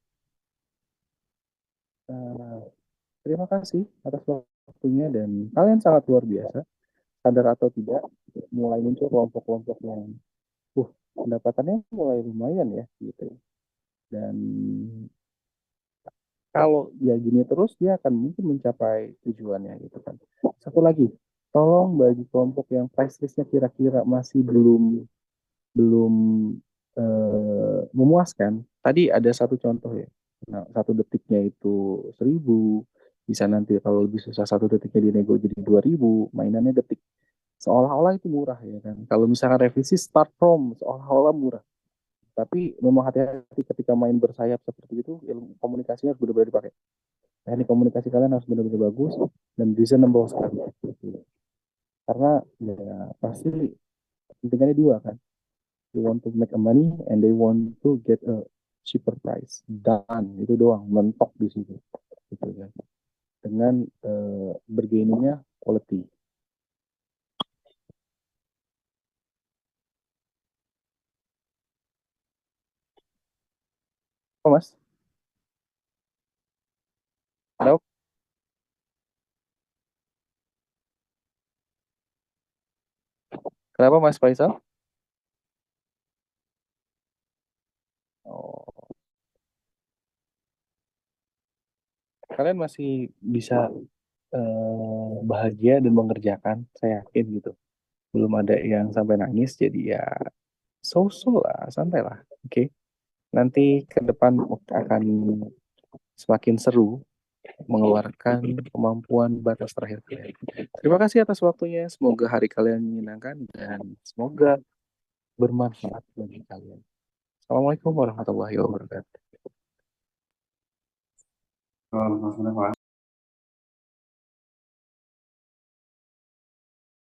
Terima kasih atas waktunya, dan kalian sangat luar biasa. Sadar atau tidak, mulai muncul kelompok-kelompok yang pendapatannya mulai lumayan ya gitu. Dan kalau ya gini terus, dia akan mungkin mencapai tujuannya gitu kan. Satu lagi, tolong bagi kelompok yang price listnya kira-kira masih belum memuaskan. Tadi ada 1 contoh ya. Nah, 1 detiknya itu 1.000, bisa nanti kalau lebih susah 1 detiknya dinego jadi 2.000, mainannya detik. Seolah-olah itu murah ya kan. Kalau misalkan revisi start from, seolah-olah murah. Tapi memang hati-hati ketika main bersayap seperti itu, ilmu komunikasinya harus benar-benar dipakai. Teknik komunikasi kalian harus benar-benar bagus dan reasonable sekali. Karena ya pasti pentingannya 2 kan. They want to make a money and they want to get a cheaper price. Dan itu doang, mentok di situ. Gitu kan. Dengan bergainingnya quality. Oh, Mas? Halo? Kenapa Mas Faisal? Oh. Kalian masih bisa bahagia dan mengerjakan, saya yakin gitu. Belum ada yang sampai nangis, jadi ya so-so lah, santai lah. Oke. Nanti ke depan akan semakin seru mengeluarkan kemampuan batas terakhir kalian. Terima kasih atas waktunya. Semoga hari kalian menyenangkan dan semoga bermanfaat bagi kalian. Assalamualaikum warahmatullahi wabarakatuh.